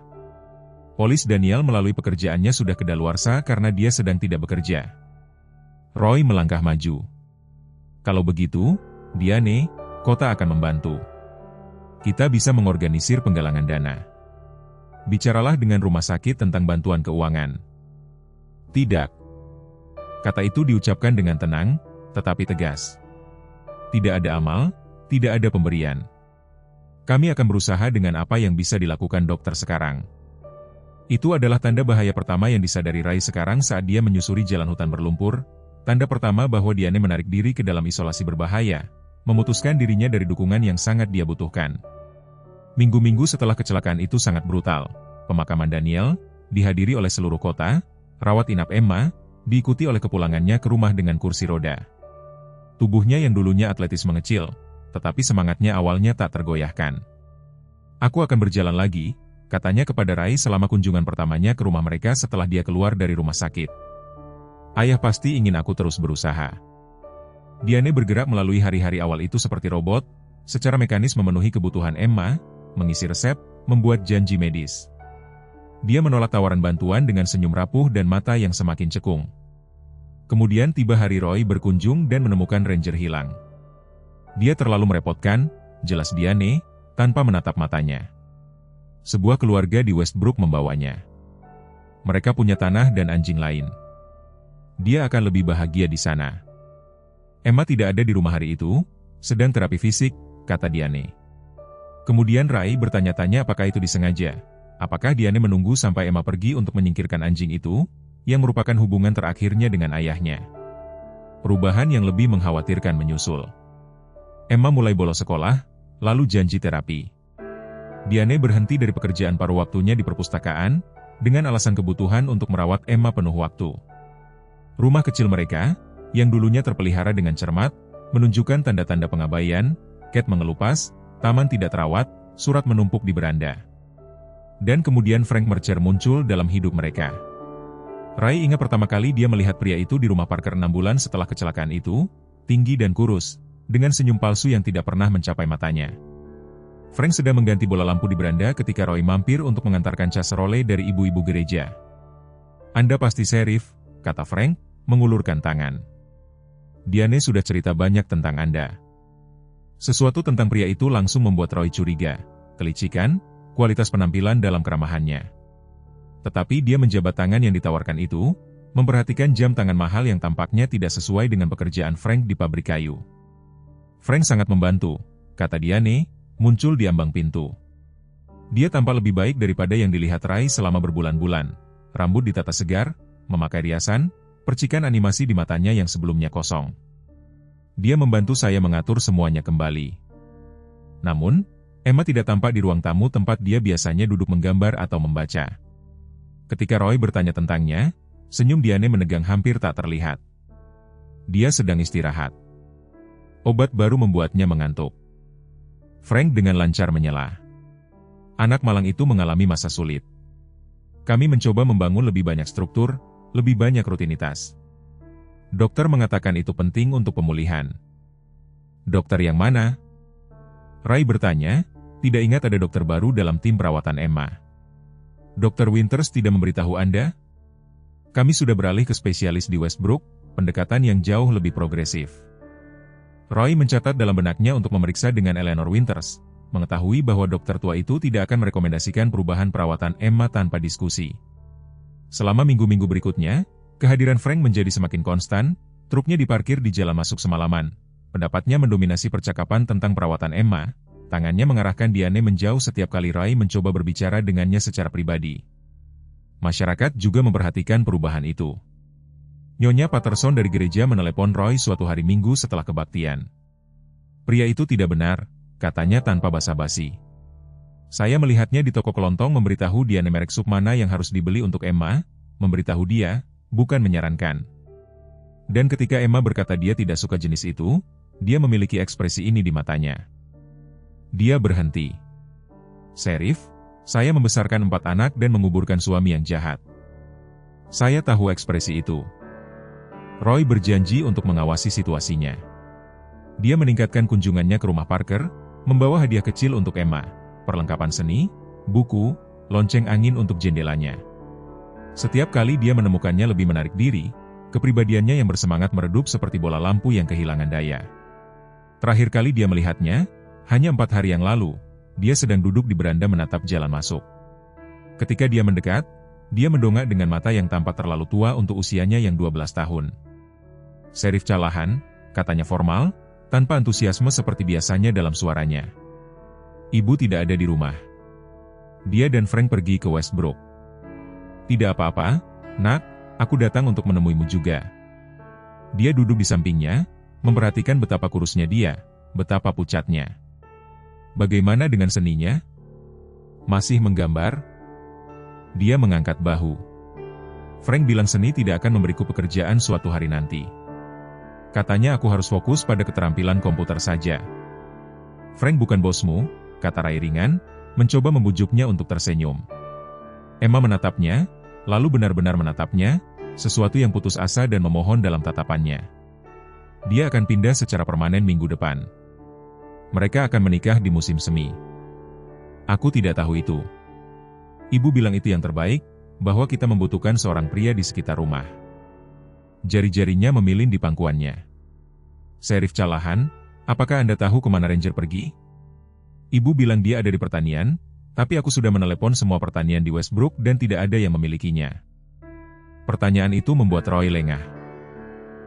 Polis Daniel melalui pekerjaannya sudah kedaluarsa karena dia sedang tidak bekerja. Roy melangkah maju. "Kalau begitu, Diane, kota akan membantu. Kita bisa mengorganisir penggalangan dana. Bicaralah dengan rumah sakit tentang bantuan keuangan." "Tidak." Kata itu diucapkan dengan tenang, tetapi tegas. "Tidak ada amal, tidak ada pemberian. Kami akan berusaha dengan apa yang bisa dilakukan dokter sekarang." Itu adalah tanda bahaya pertama yang disadari Ray sekarang saat dia menyusuri jalan hutan berlumpur, tanda pertama bahwa Diane menarik diri ke dalam isolasi berbahaya, memutuskan dirinya dari dukungan yang sangat dia butuhkan. Minggu-minggu setelah kecelakaan itu sangat brutal, pemakaman Daniel, dihadiri oleh seluruh kota, rawat inap Emma, diikuti oleh kepulangannya ke rumah dengan kursi roda. Tubuhnya yang dulunya atletis mengecil, tetapi semangatnya awalnya tak tergoyahkan. "Aku akan berjalan lagi," katanya kepada Ray selama kunjungan pertamanya ke rumah mereka setelah dia keluar dari rumah sakit. "Ayah pasti ingin aku terus berusaha." Diane bergerak melalui hari-hari awal itu seperti robot, secara mekanis memenuhi kebutuhan Emma, mengisi resep, membuat janji medis. Dia menolak tawaran bantuan dengan senyum rapuh dan mata yang semakin cekung. Kemudian tiba hari Roy berkunjung dan menemukan Ranger hilang. "Dia terlalu merepotkan," jelas Diane, tanpa menatap matanya. "Sebuah keluarga di Westbrook membawanya. Mereka punya tanah dan anjing lain. Dia akan lebih bahagia di sana." Emma tidak ada di rumah hari itu, sedang terapi fisik, kata Diane. Kemudian Ray bertanya-tanya apakah itu disengaja. Apakah Diane menunggu sampai Emma pergi untuk menyingkirkan anjing itu, yang merupakan hubungan terakhirnya dengan ayahnya. Perubahan yang lebih mengkhawatirkan menyusul. Emma mulai bolos sekolah, lalu janji terapi. Diane berhenti dari pekerjaan paruh waktunya di perpustakaan, dengan alasan kebutuhan untuk merawat Emma penuh waktu. Rumah kecil mereka, yang dulunya terpelihara dengan cermat, menunjukkan tanda-tanda pengabaian, cat mengelupas, taman tidak terawat, surat menumpuk di beranda. Dan kemudian Frank Mercer muncul dalam hidup mereka. Ray ingat pertama kali dia melihat pria itu di rumah Parker 6 bulan setelah kecelakaan itu, tinggi dan kurus, dengan senyum palsu yang tidak pernah mencapai matanya. Frank sedang mengganti bola lampu di beranda ketika Roy mampir untuk mengantarkan casserole dari ibu-ibu gereja. "Anda pasti Sheriff," kata Frank, mengulurkan tangan. "Diane sudah cerita banyak tentang Anda." Sesuatu tentang pria itu langsung membuat Roy curiga, kelicikan, kualitas penampilan dalam keramahannya. Tetapi dia menjabat tangan yang ditawarkan itu, memperhatikan jam tangan mahal yang tampaknya tidak sesuai dengan pekerjaan Frank di pabrik kayu. "Frank sangat membantu," kata Diane, muncul di ambang pintu. Dia tampak lebih baik daripada yang dilihat Ray selama berbulan-bulan. Rambut ditata segar, memakai riasan, percikan animasi di matanya yang sebelumnya kosong. "Dia membantu saya mengatur semuanya kembali." Namun, Emma tidak tampak di ruang tamu tempat dia biasanya duduk menggambar atau membaca. Ketika Roy bertanya tentangnya, senyum Diane menegang hampir tak terlihat. Dia sedang istirahat. Obat baru membuatnya mengantuk. Frank dengan lancar menyela. "Anak malang itu mengalami masa sulit. Kami mencoba membangun lebih banyak struktur, lebih banyak rutinitas. Dokter mengatakan itu penting untuk pemulihan." "Dokter yang mana?" Ray bertanya, tidak ingat ada dokter baru dalam tim perawatan Emma. "Dokter Winters tidak memberitahu Anda?" "Kami sudah beralih ke spesialis di Westbrook, pendekatan yang jauh lebih progresif." Roy mencatat dalam benaknya untuk memeriksa dengan Eleanor Winters, mengetahui bahwa dokter tua itu tidak akan merekomendasikan perubahan perawatan Emma tanpa diskusi. Selama minggu-minggu berikutnya, kehadiran Frank menjadi semakin konstan, truknya diparkir di jalan masuk semalaman. Pendapatnya mendominasi percakapan tentang perawatan Emma, tangannya mengarahkan Diane menjauh setiap kali Ray mencoba berbicara dengannya secara pribadi. Masyarakat juga memperhatikan perubahan itu. Nyonya Patterson dari gereja menelepon Roy suatu hari Minggu setelah kebaktian. "Pria itu tidak benar," katanya tanpa basa-basi. "Saya melihatnya di toko kelontong memberitahu Diane merek sup mana yang harus dibeli untuk Emma, memberitahu dia, bukan menyarankan. Dan ketika Emma berkata dia tidak suka jenis itu, dia memiliki ekspresi ini di matanya." Dia berhenti. "Sheriff, saya membesarkan 4 anak dan menguburkan suami yang jahat. Saya tahu ekspresi itu." Roy berjanji untuk mengawasi situasinya. Dia meningkatkan kunjungannya ke rumah Parker, membawa hadiah kecil untuk Emma, perlengkapan seni, buku, lonceng angin untuk jendelanya. Setiap kali dia menemukannya lebih menarik diri, kepribadiannya yang bersemangat meredup seperti bola lampu yang kehilangan daya. Terakhir kali dia melihatnya, hanya 4 hari yang lalu, dia sedang duduk di beranda menatap jalan masuk. Ketika dia mendekat, dia mendongak dengan mata yang tampak terlalu tua untuk usianya yang 12 tahun. "Sheriff Callahan," katanya formal, tanpa antusiasme seperti biasanya dalam suaranya. "Ibu tidak ada di rumah. Dia dan Frank pergi ke Westbrook." "Tidak apa-apa, Nak, aku datang untuk menemuimu juga." Dia duduk di sampingnya, memperhatikan betapa kurusnya dia, betapa pucatnya. "Bagaimana dengan seninya? Masih menggambar?" Dia mengangkat bahu. "Frank bilang seni tidak akan memberiku pekerjaan suatu hari nanti. Katanya aku harus fokus pada keterampilan komputer saja." "Frank bukan bosmu," kata Ray ringan, mencoba membujuknya untuk tersenyum. Emma menatapnya, lalu benar-benar menatapnya, sesuatu yang putus asa dan memohon dalam tatapannya. Dia akan pindah secara permanen minggu depan. Mereka akan menikah di musim semi. "Aku tidak tahu itu. Ibu bilang itu yang terbaik, bahwa kita membutuhkan seorang pria di sekitar rumah." Jari-jarinya memilin di pangkuannya. "Sheriff Callahan, apakah Anda tahu kemana Ranger pergi?" "Ibu bilang dia ada di pertanian, tapi aku sudah menelepon semua pertanian di Westbrook dan tidak ada yang memilikinya." Pertanyaan itu membuat Roy lengah.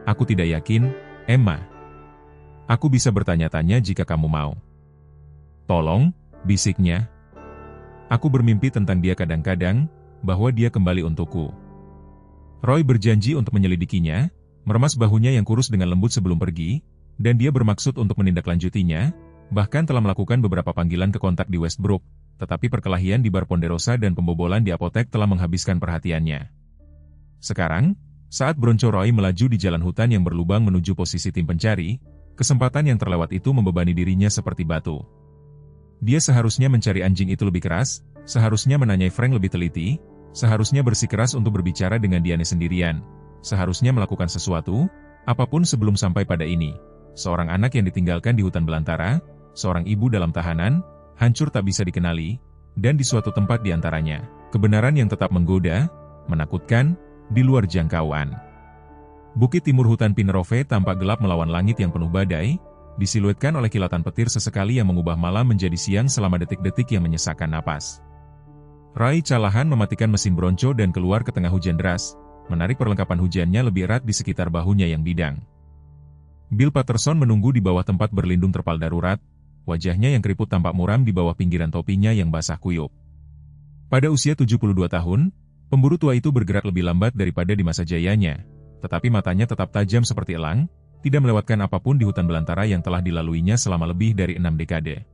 "Aku tidak yakin, Emma. Aku bisa bertanya-tanya jika kamu mau." "Tolong," bisiknya. "Aku bermimpi tentang dia kadang-kadang, bahwa dia kembali untukku." Roy berjanji untuk menyelidikinya, meremas bahunya yang kurus dengan lembut sebelum pergi, dan dia bermaksud untuk menindaklanjutinya, bahkan telah melakukan beberapa panggilan ke kontak di Westbrook, tetapi perkelahian di bar Ponderosa dan pembobolan di apotek telah menghabiskan perhatiannya. Sekarang, saat Bronco Roy melaju di jalan hutan yang berlubang menuju posisi tim pencari, kesempatan yang terlewat itu membebani dirinya seperti batu. Dia seharusnya mencari anjing itu lebih keras, seharusnya menanyai Frank lebih teliti, seharusnya bersikeras untuk berbicara dengan Diane sendirian, seharusnya melakukan sesuatu, apapun sebelum sampai pada ini. Seorang anak yang ditinggalkan di hutan belantara, seorang ibu dalam tahanan, hancur tak bisa dikenali, dan di suatu tempat di antaranya, kebenaran yang tetap menggoda, menakutkan, di luar jangkauan. Bukit timur hutan Pinerove tampak gelap melawan langit yang penuh badai, disiluetkan oleh kilatan petir sesekali yang mengubah malam menjadi siang selama detik-detik yang menyesakkan napas. Ray Callahan mematikan mesin Bronco dan keluar ke tengah hujan deras, menarik perlengkapan hujannya lebih erat di sekitar bahunya yang bidang. Bill Patterson menunggu di bawah tempat berlindung terpal darurat, wajahnya yang keriput tampak muram di bawah pinggiran topinya yang basah kuyup. Pada usia 72 tahun, pemburu tua itu bergerak lebih lambat daripada di masa jayanya, tetapi matanya tetap tajam seperti elang, tidak melewatkan apapun di hutan belantara yang telah dilaluinya selama lebih dari 6 dekade.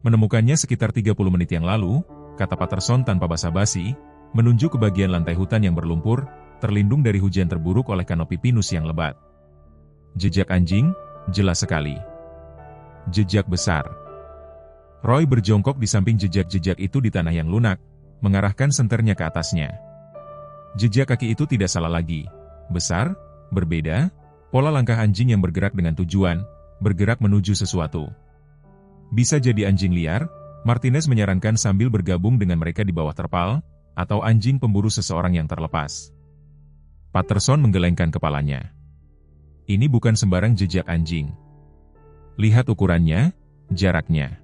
Menemukannya sekitar 30 menit yang lalu, kata Patterson tanpa basa-basi, menunjuk ke bagian lantai hutan yang berlumpur, terlindung dari hujan terburuk oleh kanopi pinus yang lebat. Jejak anjing, jelas sekali. Jejak besar. Roy berjongkok di samping jejak-jejak itu di tanah yang lunak, mengarahkan senternya ke atasnya. Jejak kaki itu tidak salah lagi. Besar, berbeda, pola langkah anjing yang bergerak dengan tujuan, bergerak menuju sesuatu. Bisa jadi anjing liar, Martinez menyarankan sambil bergabung dengan mereka di bawah terpal, atau anjing pemburu seseorang yang terlepas. Patterson menggelengkan kepalanya. Ini bukan sembarang jejak anjing. Lihat ukurannya, jaraknya.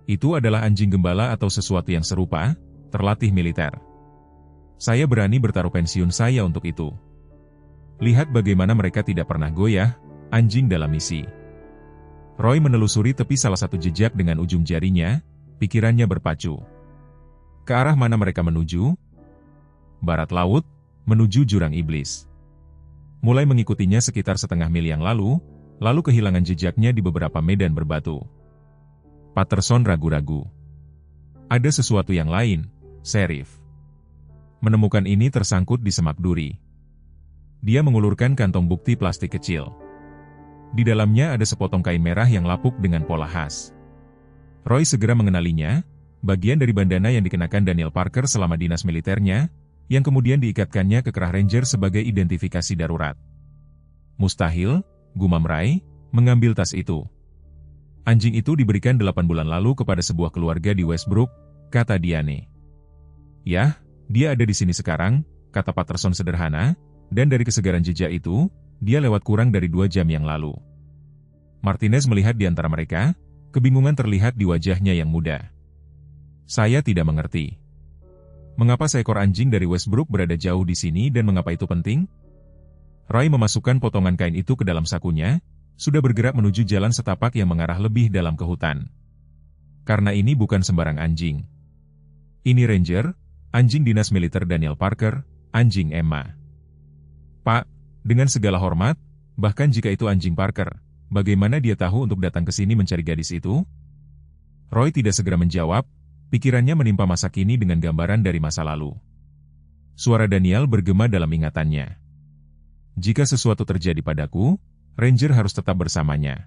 Itu adalah anjing gembala atau sesuatu yang serupa, terlatih militer. Saya berani bertaruh pensiun saya untuk itu. Lihat bagaimana mereka tidak pernah goyah, anjing dalam misi. Roy menelusuri tepi salah satu jejak dengan ujung jarinya, pikirannya berpacu. Ke arah mana mereka menuju? Barat laut, menuju jurang iblis. Mulai mengikutinya sekitar setengah mil yang lalu kehilangan jejaknya di beberapa medan berbatu. Patterson ragu-ragu. Ada sesuatu yang lain, Sheriff. Menemukan ini tersangkut di semak duri. Dia mengulurkan kantong bukti plastik kecil. Di dalamnya ada sepotong kain merah yang lapuk dengan pola khas. Roy segera mengenalinya, bagian dari bandana yang dikenakan Daniel Parker selama dinas militernya, yang kemudian diikatkannya ke kerah ranger sebagai identifikasi darurat. Mustahil, gumam Ray, mengambil tas itu. Anjing itu diberikan 8 bulan lalu kepada sebuah keluarga di Westbrook, kata Diane. Yah, dia ada di sini sekarang, kata Patterson sederhana, dan dari kesegaran jejak itu, dia lewat kurang dari 2 jam yang lalu. Martinez melihat di antara mereka, kebingungan terlihat di wajahnya yang muda. Saya tidak mengerti. Mengapa seekor anjing dari Westbrook berada jauh di sini dan mengapa itu penting? Ray memasukkan potongan kain itu ke dalam sakunya, sudah bergerak menuju jalan setapak yang mengarah lebih dalam ke hutan. Karena ini bukan sembarang anjing. Ini Ranger, anjing dinas militer Daniel Parker, anjing Emma. Pak, dengan segala hormat, bahkan jika itu anjing Parker, bagaimana dia tahu untuk datang ke sini mencari gadis itu? Roy tidak segera menjawab, pikirannya menimpa masa kini dengan gambaran dari masa lalu. Suara Daniel bergema dalam ingatannya. Jika sesuatu terjadi padaku, Ranger harus tetap bersamanya.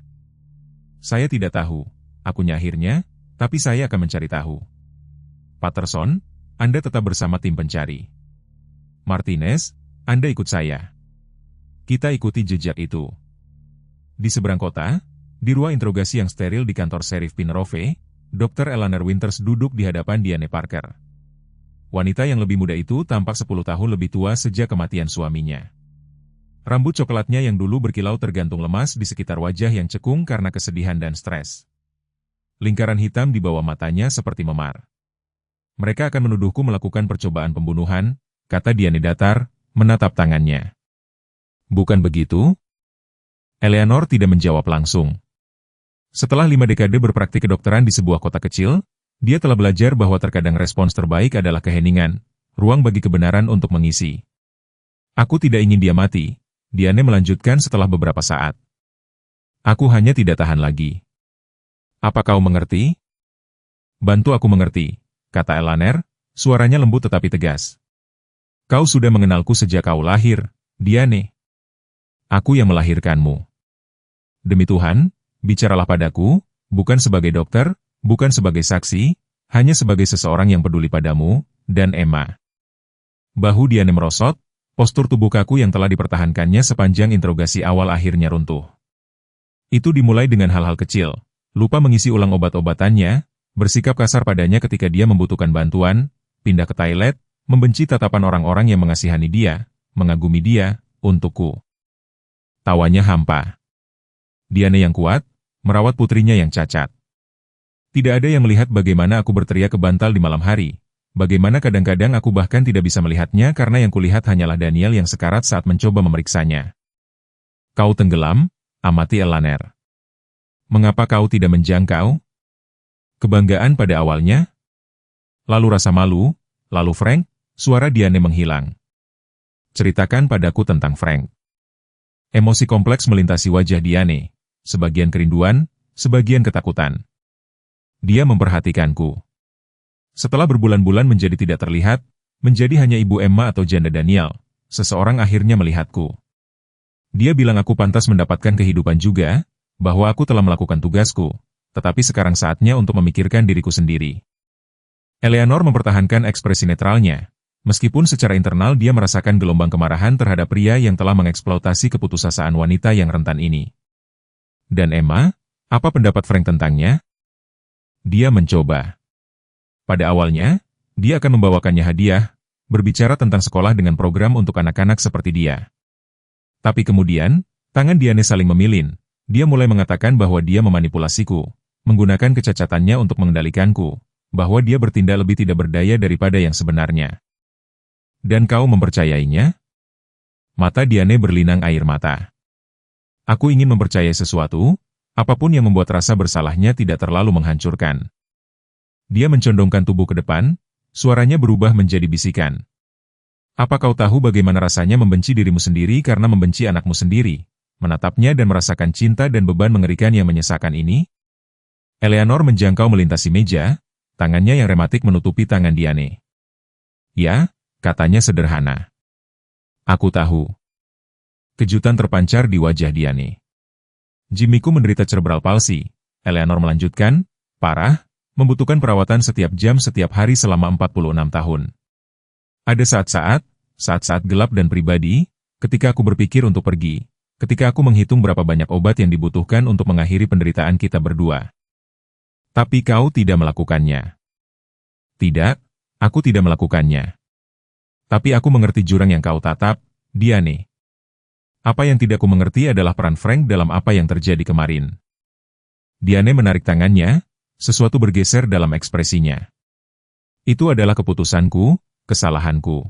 Saya tidak tahu, akunya akhirnya, tapi saya akan mencari tahu. Patterson, Anda tetap bersama tim pencari. Martinez, Anda ikut saya. Kita ikuti jejak itu. Di seberang kota, di ruang interogasi yang steril di kantor Sheriff Pinerove, Dr. Eleanor Winters duduk di hadapan Diane Parker. Wanita yang lebih muda itu tampak 10 tahun lebih tua sejak kematian suaminya. Rambut coklatnya yang dulu berkilau tergantung lemas di sekitar wajah yang cekung karena kesedihan dan stres. Lingkaran hitam di bawah matanya seperti memar. Mereka akan menuduhku melakukan percobaan pembunuhan, kata Diane datar, menatap tangannya. Bukan begitu? Eleanor tidak menjawab langsung. Setelah 5 dekade berpraktik kedokteran di sebuah kota kecil, dia telah belajar bahwa terkadang respons terbaik adalah keheningan, ruang bagi kebenaran untuk mengisi. Aku tidak ingin dia mati, Diane melanjutkan setelah beberapa saat. Aku hanya tidak tahan lagi. Apa kau mengerti? Bantu aku mengerti, kata Elaner, suaranya lembut tetapi tegas. Kau sudah mengenalku sejak kau lahir, Diane. Aku yang melahirkanmu. Demi Tuhan, bicaralah padaku, bukan sebagai dokter, bukan sebagai saksi, hanya sebagai seseorang yang peduli padamu, dan Emma. Bahu Diane merosot, postur tubuh kaku yang telah dipertahankannya sepanjang interogasi awal akhirnya runtuh. Itu dimulai dengan hal-hal kecil, lupa mengisi ulang obat-obatannya, bersikap kasar padanya ketika dia membutuhkan bantuan, pindah ke toilet, membenci tatapan orang-orang yang mengasihani dia, mengagumi dia, untukku. Tawanya hampa. Diane yang kuat, merawat putrinya yang cacat. Tidak ada yang melihat bagaimana aku berteriak ke bantal di malam hari, bagaimana kadang-kadang aku bahkan tidak bisa melihatnya karena yang kulihat hanyalah Daniel yang sekarat saat mencoba memeriksanya. Kau tenggelam, amati Elaner. Mengapa kau tidak menjangkau? Kebanggaan pada awalnya, lalu rasa malu, lalu Frank, suara Diane menghilang. Ceritakan padaku tentang Frank. Emosi kompleks melintasi wajah Diane, sebagian kerinduan, sebagian ketakutan. Dia memperhatikanku. Setelah berbulan-bulan menjadi tidak terlihat, menjadi hanya ibu Emma atau janda Daniel, seseorang akhirnya melihatku. Dia bilang aku pantas mendapatkan kehidupan juga, bahwa aku telah melakukan tugasku, tetapi sekarang saatnya untuk memikirkan diriku sendiri. Eleanor mempertahankan ekspresi netralnya, meskipun secara internal dia merasakan gelombang kemarahan terhadap pria yang telah mengeksploitasi keputusasaan wanita yang rentan ini. Dan Emma, apa pendapat Frank tentangnya? Dia mencoba. Pada awalnya, dia akan membawakannya hadiah, berbicara tentang sekolah dengan program untuk anak-anak seperti dia. Tapi kemudian, tangan Diane saling memilin, dia mulai mengatakan bahwa dia memanipulasiku, menggunakan kecacatannya untuk mengendalikanku, bahwa dia bertindak lebih tidak berdaya daripada yang sebenarnya. Dan kau mempercayainya? Mata Diane berlinang air mata. Aku ingin mempercayai sesuatu, apapun yang membuat rasa bersalahnya tidak terlalu menghancurkan. Dia mencondongkan tubuh ke depan, suaranya berubah menjadi bisikan. Apa kau tahu bagaimana rasanya membenci dirimu sendiri karena membenci anakmu sendiri, menatapnya dan merasakan cinta dan beban mengerikan yang menyesakan ini? Eleanor menjangkau melintasi meja, tangannya yang rematik menutupi tangan Diane. Ya, katanya sederhana. Aku tahu. Kejutan terpancar di wajah Diane. Jimmyku menderita cerebral palsy, Eleanor melanjutkan, parah, membutuhkan perawatan setiap jam setiap hari selama 46 tahun. Ada saat-saat gelap dan pribadi, ketika aku berpikir untuk pergi, ketika aku menghitung berapa banyak obat yang dibutuhkan untuk mengakhiri penderitaan kita berdua. Tapi kau tidak melakukannya. Tidak, aku tidak melakukannya. Tapi aku mengerti jurang yang kau tatap, Diane. Apa yang tidak ku mengerti adalah peran Frank dalam apa yang terjadi kemarin. Diane menarik tangannya, sesuatu bergeser dalam ekspresinya. Itu adalah keputusanku, kesalahanku.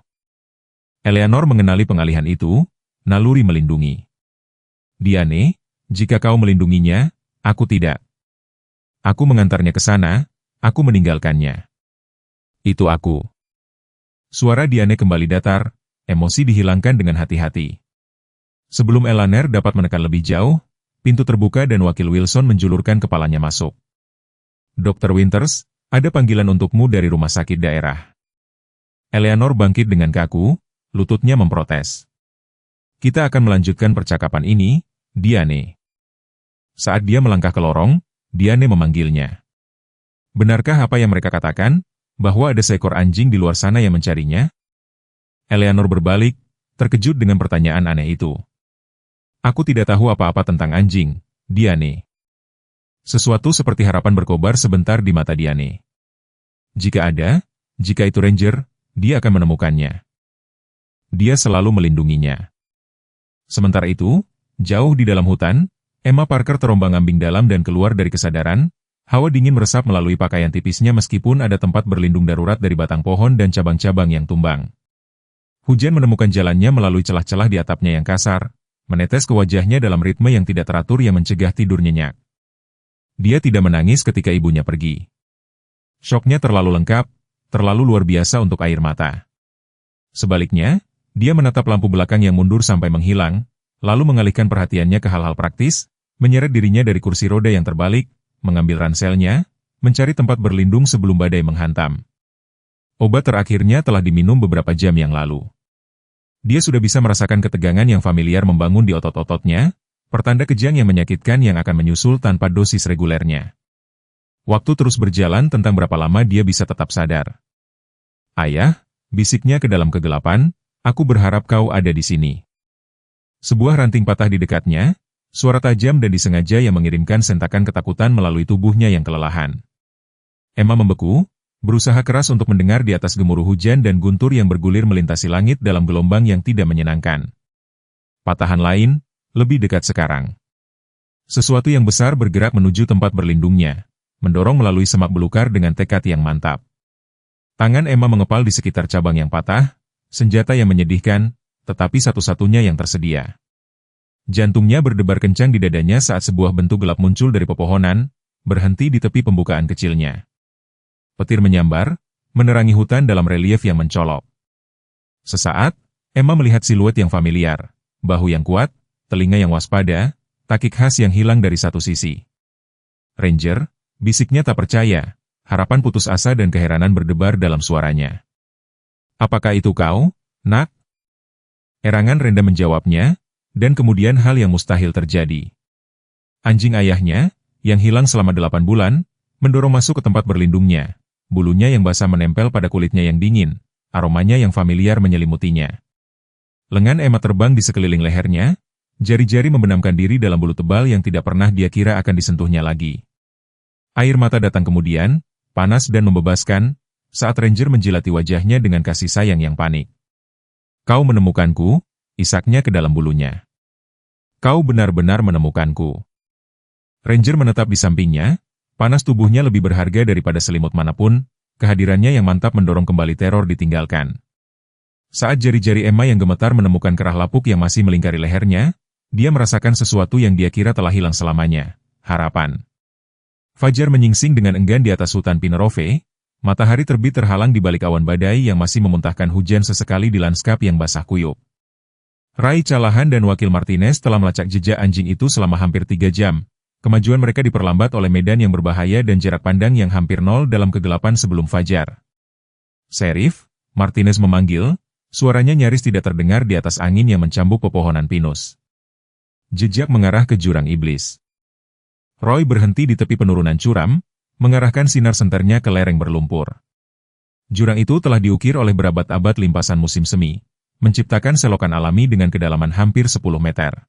Eleanor mengenali pengalihan itu, naluri melindungi. Diane, jika kau melindunginya, aku tidak. Aku mengantarnya ke sana, aku meninggalkannya. Itu aku. Suara Diane kembali datar, emosi dihilangkan dengan hati-hati. Sebelum Elaner dapat menekan lebih jauh, pintu terbuka dan wakil Wilson menjulurkan kepalanya masuk. Dr. Winters, ada panggilan untukmu dari rumah sakit daerah. Eleanor bangkit dengan kaku, lututnya memprotes. Kita akan melanjutkan percakapan ini, Diane. Saat dia melangkah ke lorong, Diane memanggilnya. Benarkah apa yang mereka katakan, bahwa ada seekor anjing di luar sana yang mencarinya? Eleanor berbalik, terkejut dengan pertanyaan aneh itu. Aku tidak tahu apa-apa tentang anjing, Diane. Sesuatu seperti harapan berkobar sebentar di mata Diane. Jika itu Ranger, dia akan menemukannya. Dia selalu melindunginya. Sementara itu, jauh di dalam hutan, Emma Parker terombang-ambing dalam dan keluar dari kesadaran, hawa dingin meresap melalui pakaian tipisnya meskipun ada tempat berlindung darurat dari batang pohon dan cabang-cabang yang tumbang. Hujan menemukan jalannya melalui celah-celah di atapnya yang kasar, menetes ke wajahnya dalam ritme yang tidak teratur yang mencegah tidur nyenyak. Dia tidak menangis ketika ibunya pergi. Syoknya terlalu lengkap, terlalu luar biasa untuk air mata. Sebaliknya, dia menatap lampu belakang yang mundur sampai menghilang, lalu mengalihkan perhatiannya ke hal-hal praktis, menyeret dirinya dari kursi roda yang terbalik, mengambil ranselnya, mencari tempat berlindung sebelum badai menghantam. Obat terakhirnya telah diminum beberapa jam yang lalu. Dia sudah bisa merasakan ketegangan yang familiar membangun di otot-ototnya, pertanda kejang yang menyakitkan yang akan menyusul tanpa dosis regulernya. Waktu terus berjalan tentang berapa lama dia bisa tetap sadar. "Ayah," bisiknya ke dalam kegelapan, "aku berharap kau ada di sini." Sebuah ranting patah di dekatnya, suara tajam dan disengaja yang mengirimkan sentakan ketakutan melalui tubuhnya yang kelelahan. Emma membeku, berusaha keras untuk mendengar di atas gemuruh hujan dan guntur yang bergulir melintasi langit dalam gelombang yang tidak menyenangkan. Patahan lain, lebih dekat sekarang. Sesuatu yang besar bergerak menuju tempat berlindungnya, mendorong melalui semak belukar dengan tekad yang mantap. Tangan Emma mengepal di sekitar cabang yang patah, senjata yang menyedihkan, tetapi satu-satunya yang tersedia. Jantungnya berdebar kencang di dadanya saat sebuah bentuk gelap muncul dari pepohonan, berhenti di tepi pembukaan kecilnya. Petir menyambar, menerangi hutan dalam relief yang mencolok. Sesaat, Emma melihat siluet yang familiar, bahu yang kuat, telinga yang waspada, takik khas yang hilang dari satu sisi. "Ranger," bisiknya tak percaya, harapan putus asa dan keheranan berdebar dalam suaranya. "Apakah itu kau, Nak?" Erangan Renda menjawabnya, dan kemudian hal yang mustahil terjadi. Anjing ayahnya, yang hilang selama 8 bulan, mendorong masuk ke tempat berlindungnya. Bulunya yang basah menempel pada kulitnya yang dingin, aromanya yang familiar menyelimutinya. Lengan Emma terbang di sekeliling lehernya, jari-jari membenamkan diri dalam bulu tebal yang tidak pernah dia kira akan disentuhnya lagi. Air mata datang kemudian, panas dan membebaskan, saat Ranger menjilati wajahnya dengan kasih sayang yang panik. "Kau menemukanku," isaknya ke dalam bulunya. "Kau benar-benar menemukanku." Ranger menetap di sampingnya, panas tubuhnya lebih berharga daripada selimut manapun, kehadirannya yang mantap mendorong kembali teror ditinggalkan. Saat jari-jari Emma yang gemetar menemukan kerah lapuk yang masih melingkari lehernya, dia merasakan sesuatu yang dia kira telah hilang selamanya, harapan. Fajar menyingsing dengan enggan di atas hutan Pinerove, matahari terbit terhalang di balik awan badai yang masih memuntahkan hujan sesekali di lanskap yang basah kuyup. Ray Callahan dan Wakil Martinez telah melacak jejak anjing itu selama hampir 3 jam. Kemajuan mereka diperlambat oleh medan yang berbahaya dan jarak pandang yang hampir nol dalam kegelapan sebelum fajar. "Sheriff," Martinez memanggil, suaranya nyaris tidak terdengar di atas angin yang mencambuk pepohonan pinus. Jejak mengarah ke jurang iblis. Roy berhenti di tepi penurunan curam, mengarahkan sinar senternya ke lereng berlumpur. Jurang itu telah diukir oleh berabad-abad limpasan musim semi, menciptakan selokan alami dengan kedalaman hampir 10 meter.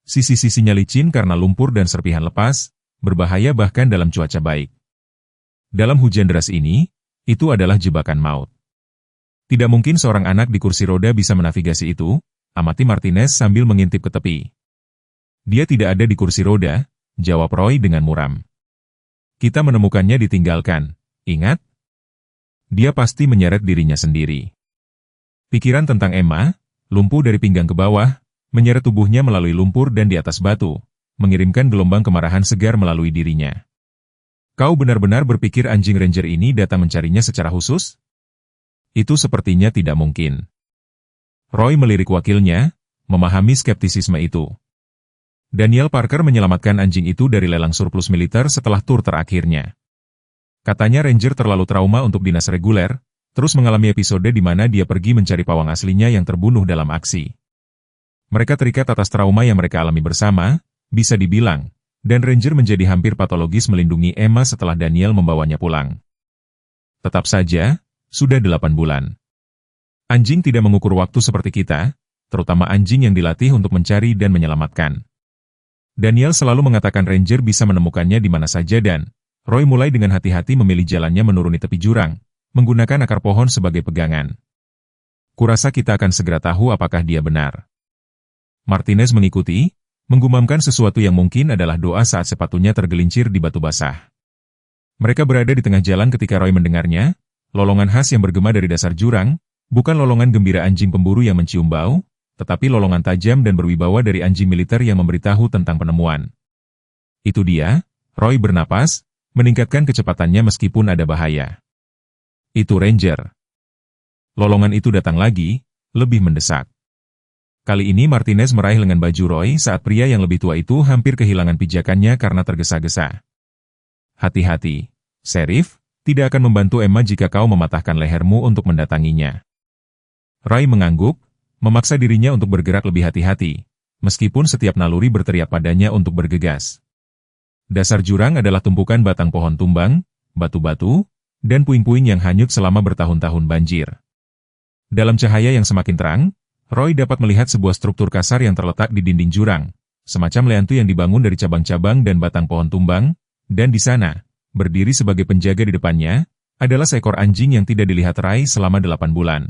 Sisi-sisinya licin karena lumpur dan serpihan lepas, berbahaya bahkan dalam cuaca baik. Dalam hujan deras ini, itu adalah jebakan maut. Tidak mungkin seorang anak di kursi roda bisa menavigasi itu, amati Martinez sambil mengintip ke tepi. "Dia tidak ada di kursi roda," jawab Roy dengan muram. "Kita menemukannya ditinggalkan, ingat?" Dia pasti menyeret dirinya sendiri. Pikiran tentang Emma, lumpuh dari pinggang ke bawah, menyeret tubuhnya melalui lumpur dan di atas batu, mengirimkan gelombang kemarahan segar melalui dirinya. "Kau benar-benar berpikir anjing Ranger ini datang mencarinya secara khusus?" "Itu sepertinya tidak mungkin." Roy melirik wakilnya, memahami skeptisisme itu. Daniel Parker menyelamatkan anjing itu dari lelang surplus militer setelah tur terakhirnya. Katanya Ranger terlalu trauma untuk dinas reguler, terus mengalami episode di mana dia pergi mencari pawang aslinya yang terbunuh dalam aksi. Mereka terikat atas trauma yang mereka alami bersama, bisa dibilang, dan Ranger menjadi hampir patologis melindungi Emma setelah Daniel membawanya pulang. Tetap saja, sudah 8 bulan. Anjing tidak mengukur waktu seperti kita, terutama anjing yang dilatih untuk mencari dan menyelamatkan. Daniel selalu mengatakan Ranger bisa menemukannya di mana saja dan Roy mulai dengan hati-hati memilih jalannya menuruni tepi jurang, menggunakan akar pohon sebagai pegangan. "Kurasa kita akan segera tahu apakah dia benar." Martinez mengikuti, menggumamkan sesuatu yang mungkin adalah doa saat sepatunya tergelincir di batu basah. Mereka berada di tengah jalan ketika Roy mendengarnya, lolongan khas yang bergema dari dasar jurang, bukan lolongan gembira anjing pemburu yang mencium bau, tetapi lolongan tajam dan berwibawa dari anjing militer yang memberitahu tentang penemuan. "Itu dia," Roy bernapas, meningkatkan kecepatannya meskipun ada bahaya. "Itu Ranger." Lolongan itu datang lagi, lebih mendesak. Kali ini Martinez meraih lengan baju Roy saat pria yang lebih tua itu hampir kehilangan pijakannya karena tergesa-gesa. "Hati-hati," Sheriff, tidak akan membantu Emma jika kau mematahkan lehermu untuk mendatanginya. Ray mengangguk, memaksa dirinya untuk bergerak lebih hati-hati, meskipun setiap naluri berteriak padanya untuk bergegas. Dasar jurang adalah tumpukan batang pohon tumbang, batu-batu, dan puing-puing yang hanyut selama bertahun-tahun banjir. Dalam cahaya yang semakin terang, Roy dapat melihat sebuah struktur kasar yang terletak di dinding jurang, semacam leantu yang dibangun dari cabang-cabang dan batang pohon tumbang, dan di sana, berdiri sebagai penjaga di depannya, adalah seekor anjing yang tidak dilihat Ray selama 8 bulan.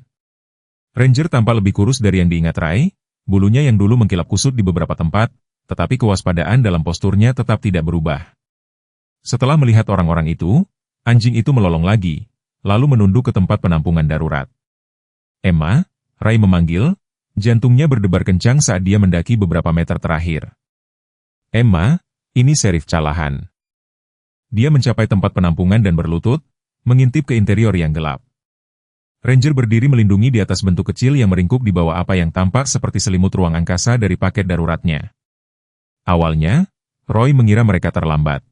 Ranger tampak lebih kurus dari yang diingat Ray, bulunya yang dulu mengkilap kusut di beberapa tempat, tetapi kewaspadaan dalam posturnya tetap tidak berubah. Setelah melihat orang-orang itu, anjing itu melolong lagi, lalu menunduk ke tempat penampungan darurat. Emma, Ray memanggil, jantungnya berdebar kencang saat dia mendaki beberapa meter terakhir. Emma, ini Sheriff Callahan. Dia mencapai tempat penampungan dan berlutut, mengintip ke interior yang gelap. Ranger berdiri melindungi di atas bentuk kecil yang meringkuk di bawah apa yang tampak seperti selimut ruang angkasa dari paket daruratnya. Awalnya, Roy mengira mereka terlambat.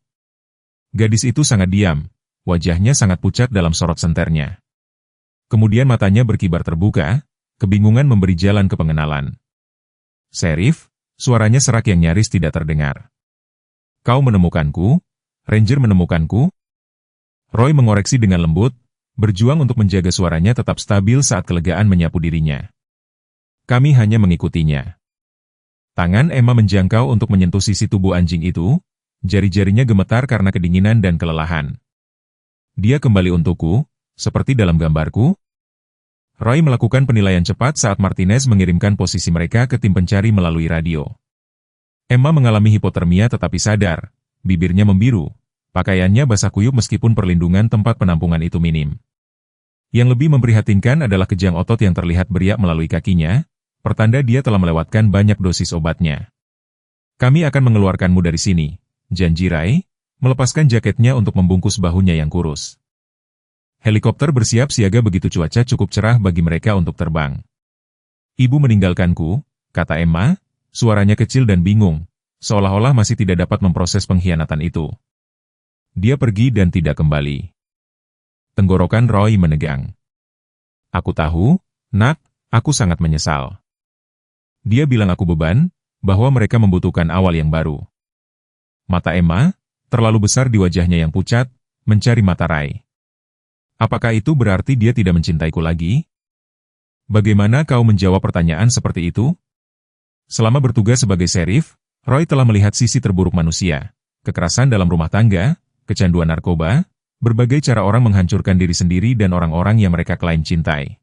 Gadis itu sangat diam, wajahnya sangat pucat dalam sorot senternya. Kemudian matanya berkibar terbuka, kebingungan memberi jalan ke pengenalan. Sheriff, suaranya serak yang nyaris tidak terdengar. Kau menemukanku? Ranger menemukanku? Roy mengoreksi dengan lembut, berjuang untuk menjaga suaranya tetap stabil saat kelegaan menyapu dirinya. Kami hanya mengikutinya. Tangan Emma menjangkau untuk menyentuh sisi tubuh anjing itu, jari-jarinya gemetar karena kedinginan dan kelelahan. Dia kembali untukku, seperti dalam gambarku. Roy melakukan penilaian cepat saat Martinez mengirimkan posisi mereka ke tim pencari melalui radio. Emma mengalami hipotermia tetapi sadar, bibirnya membiru, pakaiannya basah kuyup meskipun perlindungan tempat penampungan itu minim. Yang lebih memprihatinkan adalah kejang otot yang terlihat beriak melalui kakinya, pertanda dia telah melewatkan banyak dosis obatnya. Kami akan mengeluarkanmu dari sini, janji Ray, melepaskan jaketnya untuk membungkus bahunya yang kurus. Helikopter bersiap siaga begitu cuaca cukup cerah bagi mereka untuk terbang. Ibu meninggalkanku, kata Emma, suaranya kecil dan bingung, seolah-olah masih tidak dapat memproses pengkhianatan itu. Dia pergi dan tidak kembali. Tenggorokan Roy menegang. Aku tahu, nak, aku sangat menyesal. Dia bilang aku beban, bahwa mereka membutuhkan awal yang baru. Mata Emma, terlalu besar di wajahnya yang pucat, mencari mata Ray. Apakah itu berarti dia tidak mencintaiku lagi? Bagaimana kau menjawab pertanyaan seperti itu? Selama bertugas sebagai sheriff, Roy telah melihat sisi terburuk manusia, kekerasan dalam rumah tangga, kecanduan narkoba, berbagai cara orang menghancurkan diri sendiri dan orang-orang yang mereka klaim cintai.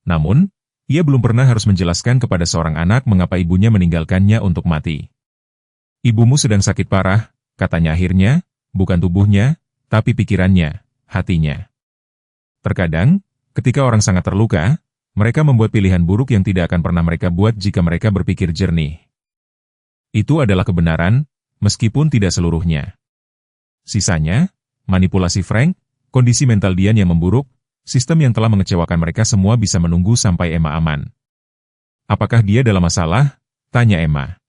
Namun, ia belum pernah harus menjelaskan kepada seorang anak mengapa ibunya meninggalkannya untuk mati. Ibumu sedang sakit parah, katanya akhirnya, bukan tubuhnya, tapi pikirannya, hatinya. Terkadang, ketika orang sangat terluka, mereka membuat pilihan buruk yang tidak akan pernah mereka buat jika mereka berpikir jernih. Itu adalah kebenaran, meskipun tidak seluruhnya. Sisanya, manipulasi Frank, kondisi mental Dian yang memburuk, sistem yang telah mengecewakan mereka semua bisa menunggu sampai Emma aman. Apakah dia dalam masalah? Tanya Emma.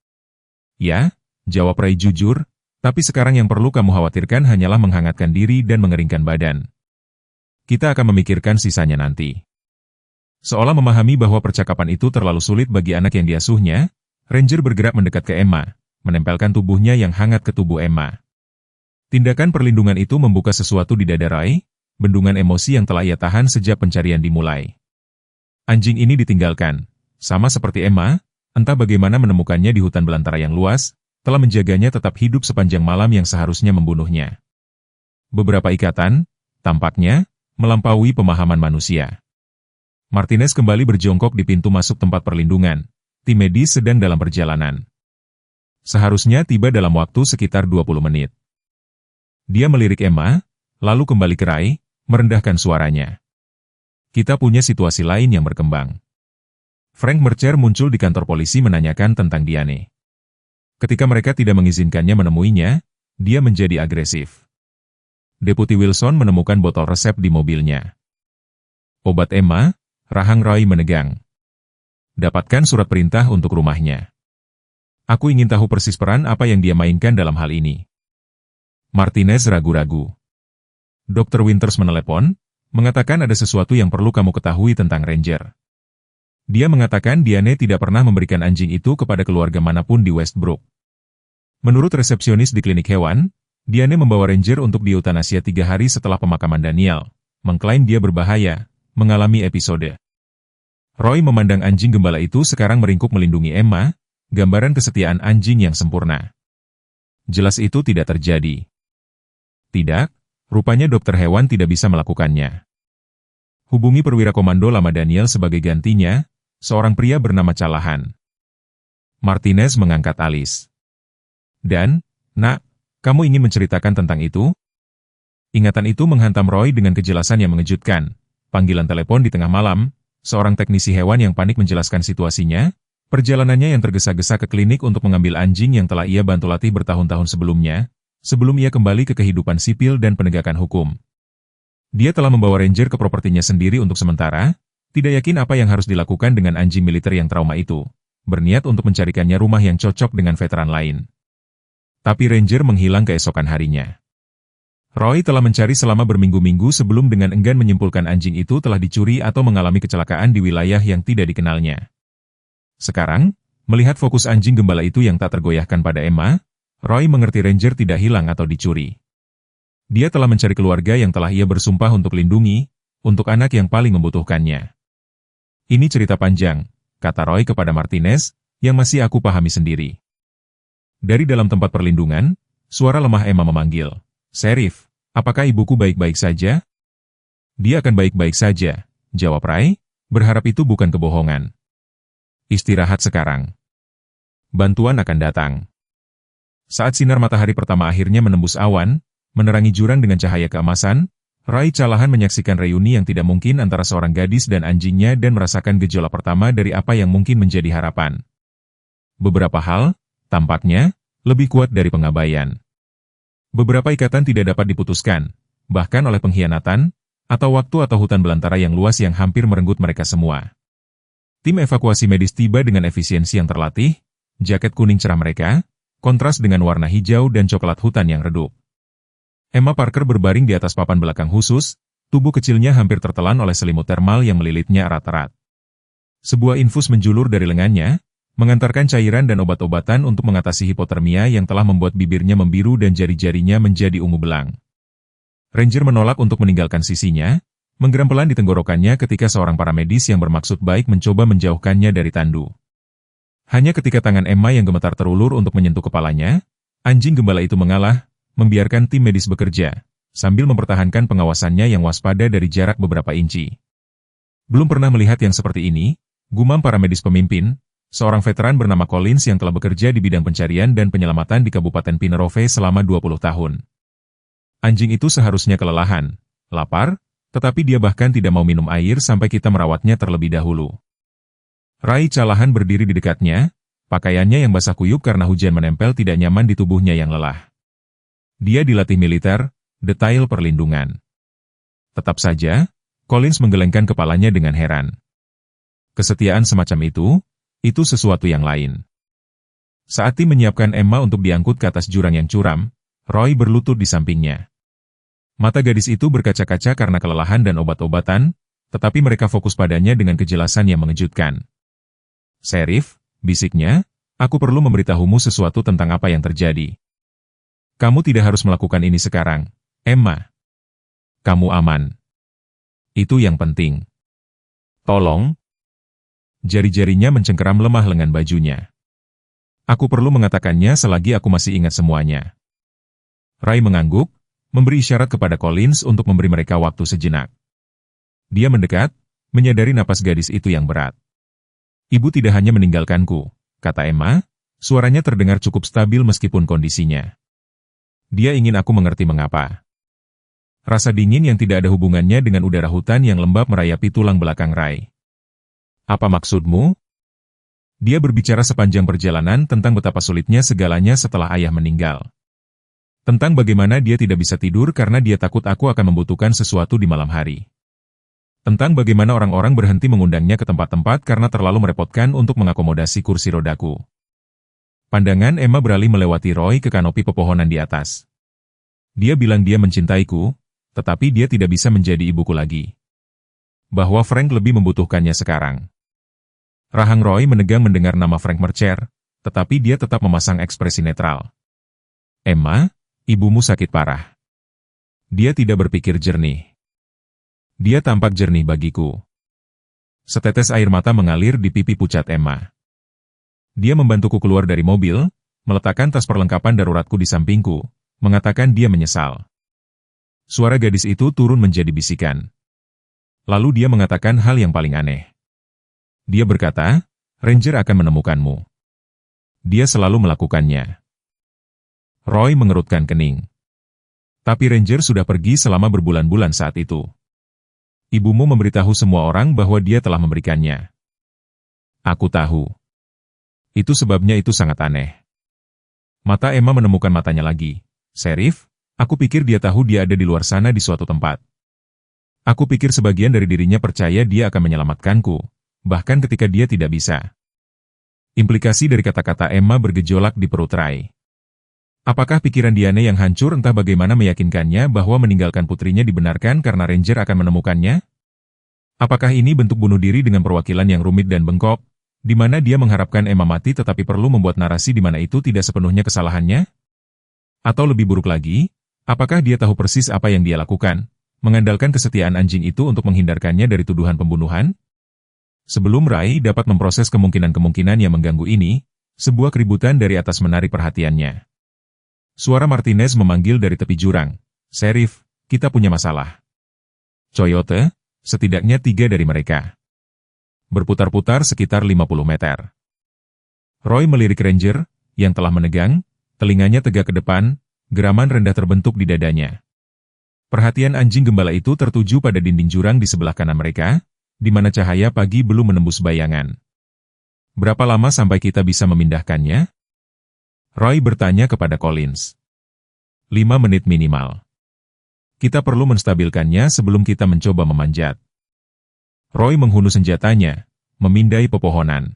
Ya, jawab Ray jujur, tapi sekarang yang perlu kamu khawatirkan hanyalah menghangatkan diri dan mengeringkan badan. Kita akan memikirkan sisanya nanti. Seolah memahami bahwa percakapan itu terlalu sulit bagi anak yang diasuhnya, Ranger bergerak mendekat ke Emma, menempelkan tubuhnya yang hangat ke tubuh Emma. Tindakan perlindungan itu membuka sesuatu di dada Ray, bendungan emosi yang telah ia tahan sejak pencarian dimulai. Anjing ini ditinggalkan, sama seperti Emma, entah bagaimana menemukannya di hutan belantara yang luas, telah menjaganya tetap hidup sepanjang malam yang seharusnya membunuhnya. Beberapa ikatan, tampaknya, melampaui pemahaman manusia. Martinez kembali berjongkok di pintu masuk tempat perlindungan, tim medis sedang dalam perjalanan. Seharusnya tiba dalam waktu sekitar 20 menit. Dia melirik Emma, lalu kembali ke Ray, merendahkan suaranya. Kita punya situasi lain yang berkembang. Frank Mercer muncul di kantor polisi menanyakan tentang Diane. Ketika mereka tidak mengizinkannya menemuinya, dia menjadi agresif. Deputi Wilson menemukan botol resep di mobilnya. Obat Emma, rahang Roy menegang. Dapatkan surat perintah untuk rumahnya. Aku ingin tahu persis peran apa yang dia mainkan dalam hal ini. Martinez ragu-ragu. Dr. Winters menelepon, mengatakan ada sesuatu yang perlu kamu ketahui tentang Ranger. Dia mengatakan Diane tidak pernah memberikan anjing itu kepada keluarga manapun di Westbrook. Menurut resepsionis di klinik hewan, Diane membawa Ranger untuk diutanasia 3 hari setelah pemakaman Daniel, mengklaim dia berbahaya, mengalami episode. Roy memandang anjing gembala itu sekarang meringkuk melindungi Emma, gambaran kesetiaan anjing yang sempurna. Jelas itu tidak terjadi. Tidak, rupanya dokter hewan tidak bisa melakukannya. Hubungi perwira komando lama Daniel sebagai gantinya, seorang pria bernama Callahan. Martinez mengangkat alis. Dan, nak, kamu ingin menceritakan tentang itu? Ingatan itu menghantam Roy dengan kejelasan yang mengejutkan. Panggilan telepon di tengah malam, seorang teknisi hewan yang panik menjelaskan situasinya, perjalanannya yang tergesa-gesa ke klinik untuk mengambil anjing yang telah ia bantu latih bertahun-tahun sebelumnya, sebelum ia kembali ke kehidupan sipil dan penegakan hukum. Dia telah membawa Ranger ke propertinya sendiri untuk sementara, tidak yakin apa yang harus dilakukan dengan anjing militer yang trauma itu, berniat untuk mencarikannya rumah yang cocok dengan veteran lain. Tapi Ranger menghilang keesokan harinya. Roy telah mencari selama berminggu-minggu sebelum dengan enggan menyimpulkan anjing itu telah dicuri atau mengalami kecelakaan di wilayah yang tidak dikenalnya. Sekarang, melihat fokus anjing gembala itu yang tak tergoyahkan pada Emma, Roy mengerti Ranger tidak hilang atau dicuri. Dia telah mencari keluarga yang telah ia bersumpah untuk lindungi, untuk anak yang paling membutuhkannya. Ini cerita panjang, kata Roy kepada Martinez, yang masih aku pahami sendiri. Dari dalam tempat perlindungan, suara lemah Emma memanggil, "Sheriff, apakah ibuku baik-baik saja?" "Dia akan baik-baik saja," jawab Ray, berharap itu bukan kebohongan. "Istirahat sekarang. Bantuan akan datang." Saat sinar matahari pertama akhirnya menembus awan, menerangi jurang dengan cahaya keemasan, Ray Callahan menyaksikan reuni yang tidak mungkin antara seorang gadis dan anjingnya dan merasakan gejolak pertama dari apa yang mungkin menjadi harapan. Beberapa hal, tampaknya, lebih kuat dari pengabaian. Beberapa ikatan tidak dapat diputuskan, bahkan oleh pengkhianatan, atau waktu atau hutan belantara yang luas yang hampir merenggut mereka semua. Tim evakuasi medis tiba dengan efisiensi yang terlatih, jaket kuning cerah mereka, kontras dengan warna hijau dan coklat hutan yang redup. Emma Parker berbaring di atas papan belakang khusus, tubuh kecilnya hampir tertelan oleh selimut termal yang melilitnya erat-erat. Sebuah infus menjulur dari lengannya, mengantarkan cairan dan obat-obatan untuk mengatasi hipotermia yang telah membuat bibirnya membiru dan jari-jarinya menjadi ungu belang. Ranger menolak untuk meninggalkan sisinya, menggeram pelan di tenggorokannya ketika seorang paramedis yang bermaksud baik mencoba menjauhkannya dari tandu. Hanya ketika tangan Emma yang gemetar terulur untuk menyentuh kepalanya, anjing gembala itu mengalah, membiarkan tim medis bekerja, sambil mempertahankan pengawasannya yang waspada dari jarak beberapa inci. Belum pernah melihat yang seperti ini, gumam paramedis pemimpin, seorang veteran bernama Collins yang telah bekerja di bidang pencarian dan penyelamatan di Kabupaten Pinerove selama 20 tahun. Anjing itu seharusnya kelelahan, lapar, tetapi dia bahkan tidak mau minum air sampai kita merawatnya terlebih dahulu. Ray Callahan berdiri di dekatnya, pakaiannya yang basah kuyup karena hujan menempel tidak nyaman di tubuhnya yang lelah. Dia dilatih militer, detail perlindungan. Tetap saja, Collins menggelengkan kepalanya dengan heran. Kesetiaan semacam itu sesuatu yang lain. Saat tim menyiapkan Emma untuk diangkut ke atas jurang yang curam, Roy berlutut di sampingnya. Mata gadis itu berkaca-kaca karena kelelahan dan obat-obatan, tetapi mereka fokus padanya dengan kejelasan yang mengejutkan. "Sheriff," bisiknya, "aku perlu memberitahumu sesuatu tentang apa yang terjadi. Kamu tidak harus melakukan ini sekarang, Emma. Kamu aman. Itu yang penting. Tolong." Jari-jarinya mencengkeram lemah lengan bajunya. "Aku perlu mengatakannya selagi aku masih ingat semuanya." Ray mengangguk, memberi isyarat kepada Collins untuk memberi mereka waktu sejenak. Dia mendekat, menyadari napas gadis itu yang berat. "Ibu tidak hanya meninggalkanku," kata Emma, suaranya terdengar cukup stabil meskipun kondisinya. "Dia ingin aku mengerti mengapa." Rasa dingin yang tidak ada hubungannya dengan udara hutan yang lembab merayapi tulang belakang Ray. "Apa maksudmu?" Dia berbicara sepanjang perjalanan tentang betapa sulitnya segalanya setelah ayah meninggal. Tentang bagaimana dia tidak bisa tidur karena dia takut aku akan membutuhkan sesuatu di malam hari. Tentang bagaimana orang-orang berhenti mengundangnya ke tempat-tempat karena terlalu merepotkan untuk mengakomodasi kursi rodaku. Pandangan Emma beralih melewati Roy ke kanopi pepohonan di atas. "Dia bilang dia mencintaiku, tetapi dia tidak bisa menjadi ibuku lagi. Bahwa Frank lebih membutuhkannya sekarang. Rahang Roy menegang mendengar nama Frank Mercer, tetapi dia tetap memasang ekspresi netral. Emma, ibumu sakit parah. Dia tidak berpikir jernih. Dia tampak jernih bagiku. Setetes air mata mengalir di pipi pucat Emma. Dia membantuku keluar dari mobil, meletakkan tas perlengkapan daruratku di sampingku, mengatakan dia menyesal. Suara gadis itu turun menjadi bisikan. Lalu dia mengatakan hal yang paling aneh. Dia berkata, Ranger akan menemukanmu. Dia selalu melakukannya. Roy mengerutkan kening. Tapi Ranger sudah pergi selama berbulan-bulan saat itu. Ibumu memberitahu semua orang bahwa dia telah memberikannya. Aku tahu. Itu sebabnya itu sangat aneh. Mata Emma menemukan matanya lagi. Sheriff, aku pikir dia tahu dia ada di luar sana di suatu tempat. Aku pikir sebagian dari dirinya percaya dia akan menyelamatkanku. Bahkan ketika dia tidak bisa. Implikasi dari kata-kata Emma bergejolak di perut Ray. Apakah pikiran Diane yang hancur entah bagaimana meyakinkannya bahwa meninggalkan putrinya dibenarkan karena Ranger akan menemukannya? Apakah ini bentuk bunuh diri dengan perwakilan yang rumit dan bengkok, di mana dia mengharapkan Emma mati tetapi perlu membuat narasi di mana itu tidak sepenuhnya kesalahannya? Atau lebih buruk lagi, apakah dia tahu persis apa yang dia lakukan, mengandalkan kesetiaan anjing itu untuk menghindarkannya dari tuduhan pembunuhan? Sebelum Ray dapat memproses kemungkinan-kemungkinan yang mengganggu ini, sebuah keributan dari atas menarik perhatiannya. Suara Martinez memanggil dari tepi jurang, Sheriff, kita punya masalah. Coyote, setidaknya 3 dari mereka. Berputar-putar sekitar 50 meter. Roy melirik Ranger, yang telah menegang, telinganya tegak ke depan, geraman rendah terbentuk di dadanya. Perhatian anjing gembala itu tertuju pada dinding jurang di sebelah kanan mereka, di mana cahaya pagi belum menembus bayangan. Berapa lama sampai kita bisa memindahkannya? Roy bertanya kepada Collins. 5 menit minimal. Kita perlu menstabilkannya sebelum kita mencoba memanjat. Roy menghunus senjatanya, memindai pepohonan.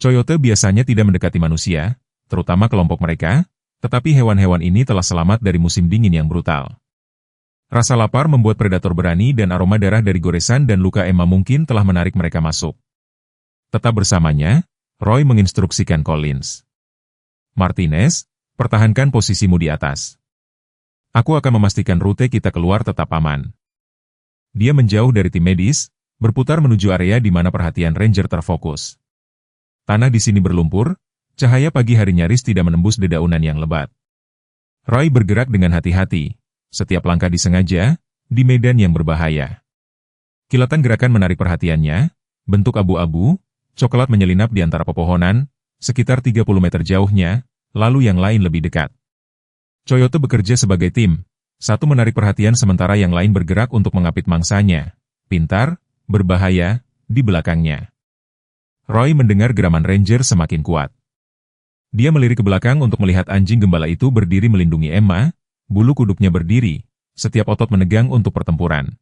Coyote biasanya tidak mendekati manusia, terutama kelompok mereka, tetapi hewan-hewan ini telah selamat dari musim dingin yang brutal. Rasa lapar membuat predator berani dan aroma darah dari goresan dan luka Emma mungkin telah menarik mereka masuk. Tetap bersamanya, Roy menginstruksikan Collins. Martinez, pertahankan posisimu di atas. Aku akan memastikan rute kita keluar tetap aman. Dia menjauh dari tim medis, berputar menuju area di mana perhatian Ranger terfokus. Tanah di sini berlumpur, cahaya pagi hari nyaris tidak menembus dedaunan yang lebat. Roy bergerak dengan hati-hati. Setiap langkah disengaja, di medan yang berbahaya. Kilatan gerakan menarik perhatiannya, bentuk abu-abu, coklat menyelinap di antara pepohonan, sekitar 30 meter jauhnya, lalu yang lain lebih dekat. Coyote bekerja sebagai tim, satu menarik perhatian sementara yang lain bergerak untuk mengapit mangsanya. Pintar, berbahaya, di belakangnya. Roy mendengar geraman Ranger semakin kuat. Dia melirik ke belakang untuk melihat anjing gembala itu berdiri melindungi Emma, bulu kuduknya berdiri, setiap otot menegang untuk pertempuran.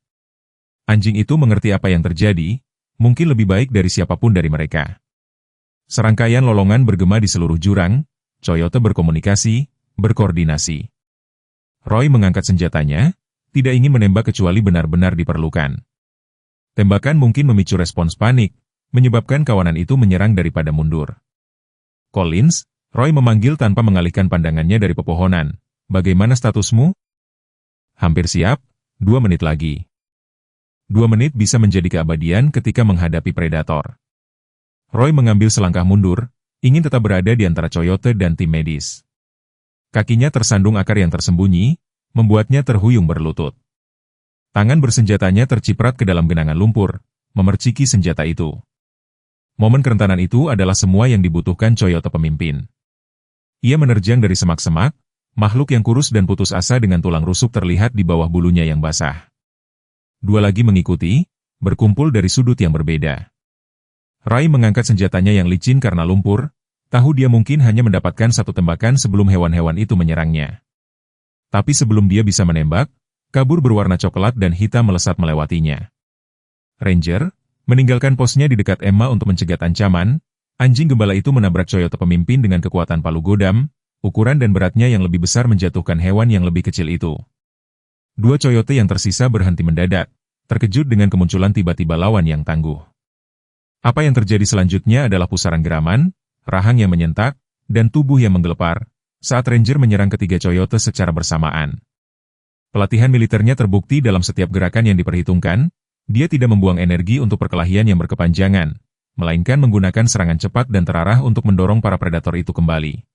Anjing itu mengerti apa yang terjadi, mungkin lebih baik dari siapapun dari mereka. Serangkaian lolongan bergema di seluruh jurang, Coyote berkomunikasi, berkoordinasi. Roy mengangkat senjatanya, tidak ingin menembak kecuali benar-benar diperlukan. Tembakan mungkin memicu respons panik, menyebabkan kawanan itu menyerang daripada mundur. Collins, Roy memanggil tanpa mengalihkan pandangannya dari pepohonan. Bagaimana statusmu? Hampir siap, 2 menit lagi. 2 menit bisa menjadi keabadian ketika menghadapi predator. Roy mengambil selangkah mundur, ingin tetap berada di antara Coyote dan tim medis. Kakinya tersandung akar yang tersembunyi, membuatnya terhuyung berlutut. Tangan bersenjatanya terciprat ke dalam genangan lumpur, memerciki senjata itu. Momen kerentanan itu adalah semua yang dibutuhkan Coyote pemimpin. Ia menerjang dari semak-semak, makhluk yang kurus dan putus asa dengan tulang rusuk terlihat di bawah bulunya yang basah. 2 lagi mengikuti, berkumpul dari sudut yang berbeda. Ray mengangkat senjatanya yang licin karena lumpur, tahu dia mungkin hanya mendapatkan 1 tembakan sebelum hewan-hewan itu menyerangnya. Tapi sebelum dia bisa menembak, kabur berwarna coklat dan hitam melesat melewatinya. Ranger, meninggalkan posnya di dekat Emma untuk mencegat ancaman, anjing gembala itu menabrak Coyote pemimpin dengan kekuatan palu godam, ukuran dan beratnya yang lebih besar menjatuhkan hewan yang lebih kecil itu. Dua coyote yang tersisa berhenti mendadak, terkejut dengan kemunculan tiba-tiba lawan yang tangguh. Apa yang terjadi selanjutnya adalah pusaran geraman, rahang yang menyentak, dan tubuh yang menggelepar, saat Ranger menyerang ketiga coyote secara bersamaan. Pelatihan militernya terbukti dalam setiap gerakan yang diperhitungkan, dia tidak membuang energi untuk perkelahian yang berkepanjangan, melainkan menggunakan serangan cepat dan terarah untuk mendorong para predator itu kembali.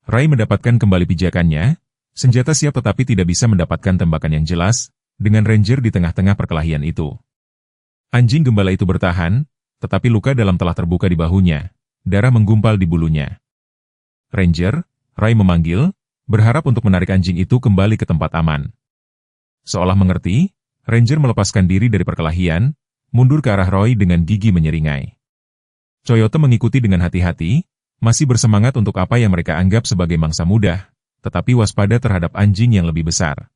Rai mendapatkan kembali pijakannya, senjata siap tetapi tidak bisa mendapatkan tembakan yang jelas, dengan Ranger di tengah-tengah perkelahian itu. Anjing gembala itu bertahan, tetapi luka dalam telah terbuka di bahunya, darah menggumpal di bulunya. Ranger, Rai memanggil, berharap untuk menarik anjing itu kembali ke tempat aman. Seolah mengerti, Ranger melepaskan diri dari perkelahian, mundur ke arah Roy dengan gigi menyeringai. Coyote mengikuti dengan hati-hati, masih bersemangat untuk apa yang mereka anggap sebagai mangsa mudah, tetapi waspada terhadap anjing yang lebih besar.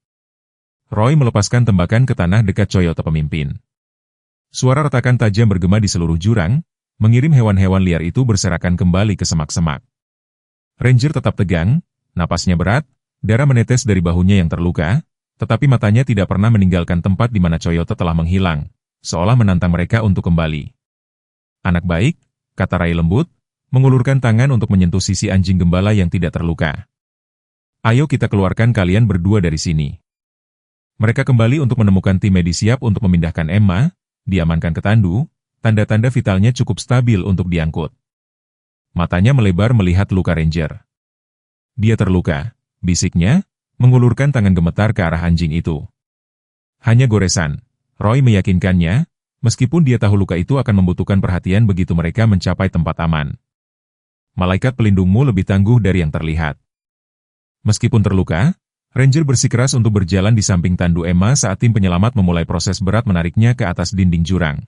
Roy melepaskan tembakan ke tanah dekat coyote pemimpin. Suara retakan tajam bergema di seluruh jurang, mengirim hewan-hewan liar itu berserakan kembali ke semak-semak. Ranger tetap tegang, napasnya berat, darah menetes dari bahunya yang terluka, tetapi matanya tidak pernah meninggalkan tempat di mana coyote telah menghilang, seolah menantang mereka untuk kembali. Anak baik, kata Rai lembut, mengulurkan tangan untuk menyentuh sisi anjing gembala yang tidak terluka. Ayo kita keluarkan kalian berdua dari sini. Mereka kembali untuk menemukan tim medis siap untuk memindahkan Emma, diamankan ke tandu, tanda-tanda vitalnya cukup stabil untuk diangkut. Matanya melebar melihat luka Ranger. Dia terluka, bisiknya, mengulurkan tangan gemetar ke arah anjing itu. Hanya goresan, Roy meyakinkannya, meskipun dia tahu luka itu akan membutuhkan perhatian begitu mereka mencapai tempat aman. Malaikat pelindungmu lebih tangguh dari yang terlihat. Meskipun terluka, Ranger bersikeras untuk berjalan di samping tandu Emma saat tim penyelamat memulai proses berat menariknya ke atas dinding jurang.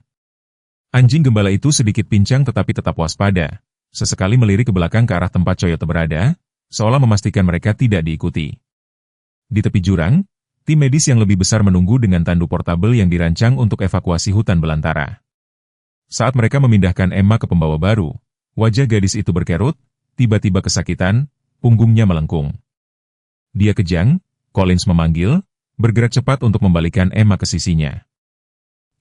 Anjing gembala itu sedikit pincang tetapi tetap waspada, sesekali melirik ke belakang ke arah tempat coyote berada, seolah memastikan mereka tidak diikuti. Di tepi jurang, tim medis yang lebih besar menunggu dengan tandu portabel yang dirancang untuk evakuasi hutan belantara. Saat mereka memindahkan Emma ke pembawa baru, wajah gadis itu berkerut, tiba-tiba kesakitan, punggungnya melengkung. Dia kejang, Collins memanggil, bergerak cepat untuk membalikan Emma ke sisinya.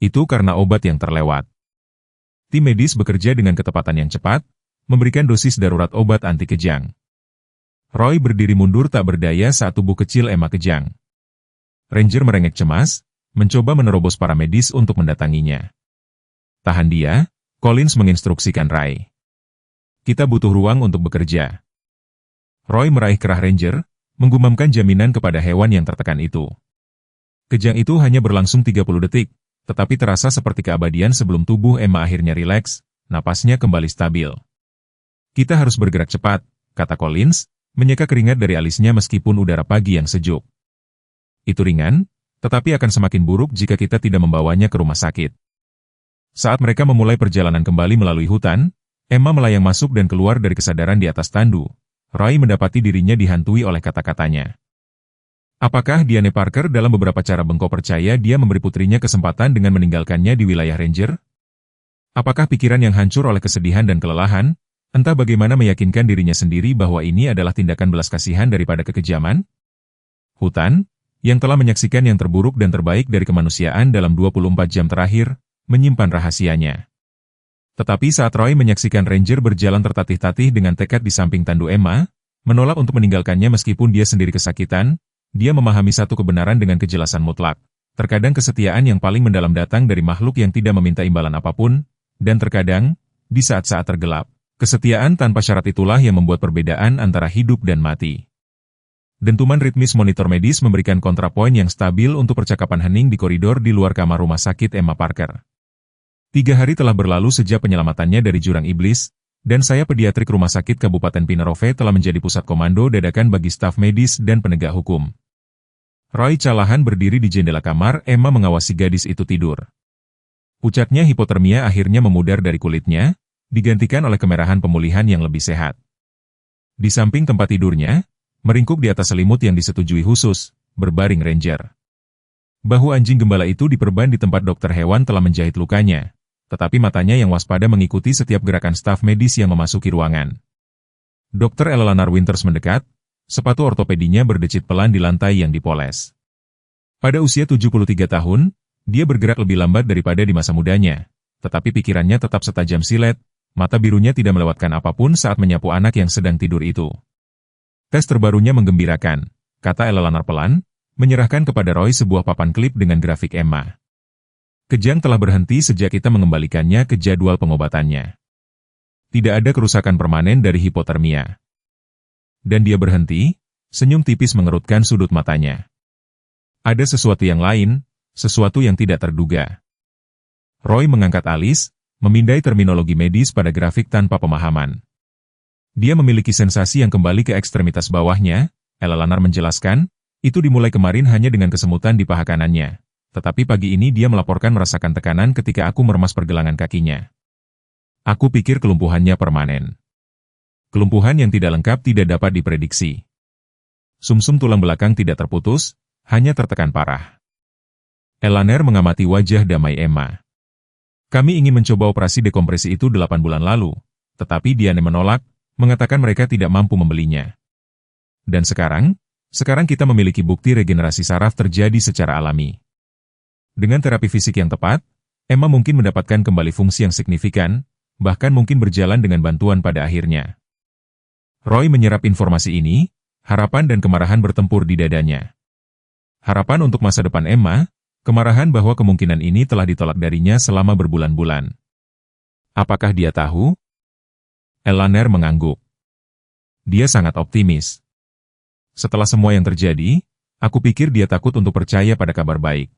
Itu karena obat yang terlewat. Tim medis bekerja dengan ketepatan yang cepat, memberikan dosis darurat obat anti kejang. Roy berdiri mundur tak berdaya saat tubuh kecil Emma kejang. Ranger merengek cemas, mencoba menerobos para medis untuk mendatanginya. Tahan dia, Collins menginstruksikan Ray. Kita butuh ruang untuk bekerja. Roy meraih kerah Ranger, menggumamkan jaminan kepada hewan yang tertekan itu. Kejang itu hanya berlangsung 30 detik, tetapi terasa seperti keabadian sebelum tubuh Emma akhirnya rileks, napasnya kembali stabil. Kita harus bergerak cepat, kata Collins, menyeka keringat dari alisnya meskipun udara pagi yang sejuk. Itu ringan, tetapi akan semakin buruk jika kita tidak membawanya ke rumah sakit. Saat mereka memulai perjalanan kembali melalui hutan, Emma melayang masuk dan keluar dari kesadaran di atas tandu. Roy mendapati dirinya dihantui oleh kata-katanya. Apakah Diane Parker dalam beberapa cara bengkok percaya dia memberi putrinya kesempatan dengan meninggalkannya di wilayah Ranger? Apakah pikiran yang hancur oleh kesedihan dan kelelahan, entah bagaimana meyakinkan dirinya sendiri bahwa ini adalah tindakan belas kasihan daripada kekejaman? Hutan, yang telah menyaksikan yang terburuk dan terbaik dari kemanusiaan dalam 24 jam terakhir, menyimpan rahasianya. Tetapi saat Roy menyaksikan Ranger berjalan tertatih-tatih dengan tekad di samping tandu Emma, menolak untuk meninggalkannya meskipun dia sendiri kesakitan, dia memahami satu kebenaran dengan kejelasan mutlak. Terkadang kesetiaan yang paling mendalam datang dari makhluk yang tidak meminta imbalan apapun, dan terkadang, di saat-saat tergelap, kesetiaan tanpa syarat itulah yang membuat perbedaan antara hidup dan mati. Dentuman ritmis monitor medis memberikan kontrapoin yang stabil untuk percakapan hening di koridor di luar kamar rumah sakit Emma Parker. 3 hari telah berlalu sejak penyelamatannya dari jurang iblis, dan saya pediatrik Rumah Sakit Kabupaten Pinnerove telah menjadi pusat komando dadakan bagi staf medis dan penegak hukum. Roy Callahan berdiri di jendela kamar Emma mengawasi gadis itu tidur. Pucatnya hipotermia akhirnya memudar dari kulitnya, digantikan oleh kemerahan pemulihan yang lebih sehat. Di samping tempat tidurnya, meringkuk di atas selimut yang disetujui khusus, berbaring Ranger. Bahu anjing gembala itu diperban di tempat dokter hewan telah menjahit lukanya, tetapi matanya yang waspada mengikuti setiap gerakan staf medis yang memasuki ruangan. Dr. Eleanor Winters mendekat, sepatu ortopedinya berdecit pelan di lantai yang dipoles. Pada usia 73 tahun, dia bergerak lebih lambat daripada di masa mudanya, tetapi pikirannya tetap setajam silet, mata birunya tidak melewatkan apapun saat menyapu anak yang sedang tidur itu. Tes terbarunya menggembirakan, kata Eleanor pelan, menyerahkan kepada Roy sebuah papan klip dengan grafik Emma. Kejang telah berhenti sejak kita mengembalikannya ke jadwal pengobatannya. Tidak ada kerusakan permanen dari hipotermia. Dan dia berhenti, senyum tipis mengerutkan sudut matanya. Ada sesuatu yang lain, sesuatu yang tidak terduga. Roy mengangkat alis, memindai terminologi medis pada grafik tanpa pemahaman. Dia memiliki sensasi yang kembali ke ekstremitas bawahnya, Eleanor menjelaskan, itu dimulai kemarin hanya dengan kesemutan di paha kanannya. Tetapi pagi ini dia melaporkan merasakan tekanan ketika aku meremas pergelangan kakinya. Aku pikir kelumpuhannya permanen. Kelumpuhan yang tidak lengkap tidak dapat diprediksi. Sumsum tulang belakang tidak terputus, hanya tertekan parah. Eleanor mengamati wajah damai Emma. Kami ingin mencoba operasi dekompresi itu 8 bulan lalu, tetapi Diane menolak, mengatakan mereka tidak mampu membelinya. Dan sekarang kita memiliki bukti regenerasi saraf terjadi secara alami. Dengan terapi fisik yang tepat, Emma mungkin mendapatkan kembali fungsi yang signifikan, bahkan mungkin berjalan dengan bantuan pada akhirnya. Roy menyerap informasi ini, harapan dan kemarahan bertempur di dadanya. Harapan untuk masa depan Emma, kemarahan bahwa kemungkinan ini telah ditolak darinya selama berbulan-bulan. Apakah dia tahu? Eleanor mengangguk. Dia sangat optimis. Setelah semua yang terjadi, aku pikir dia takut untuk percaya pada kabar baik.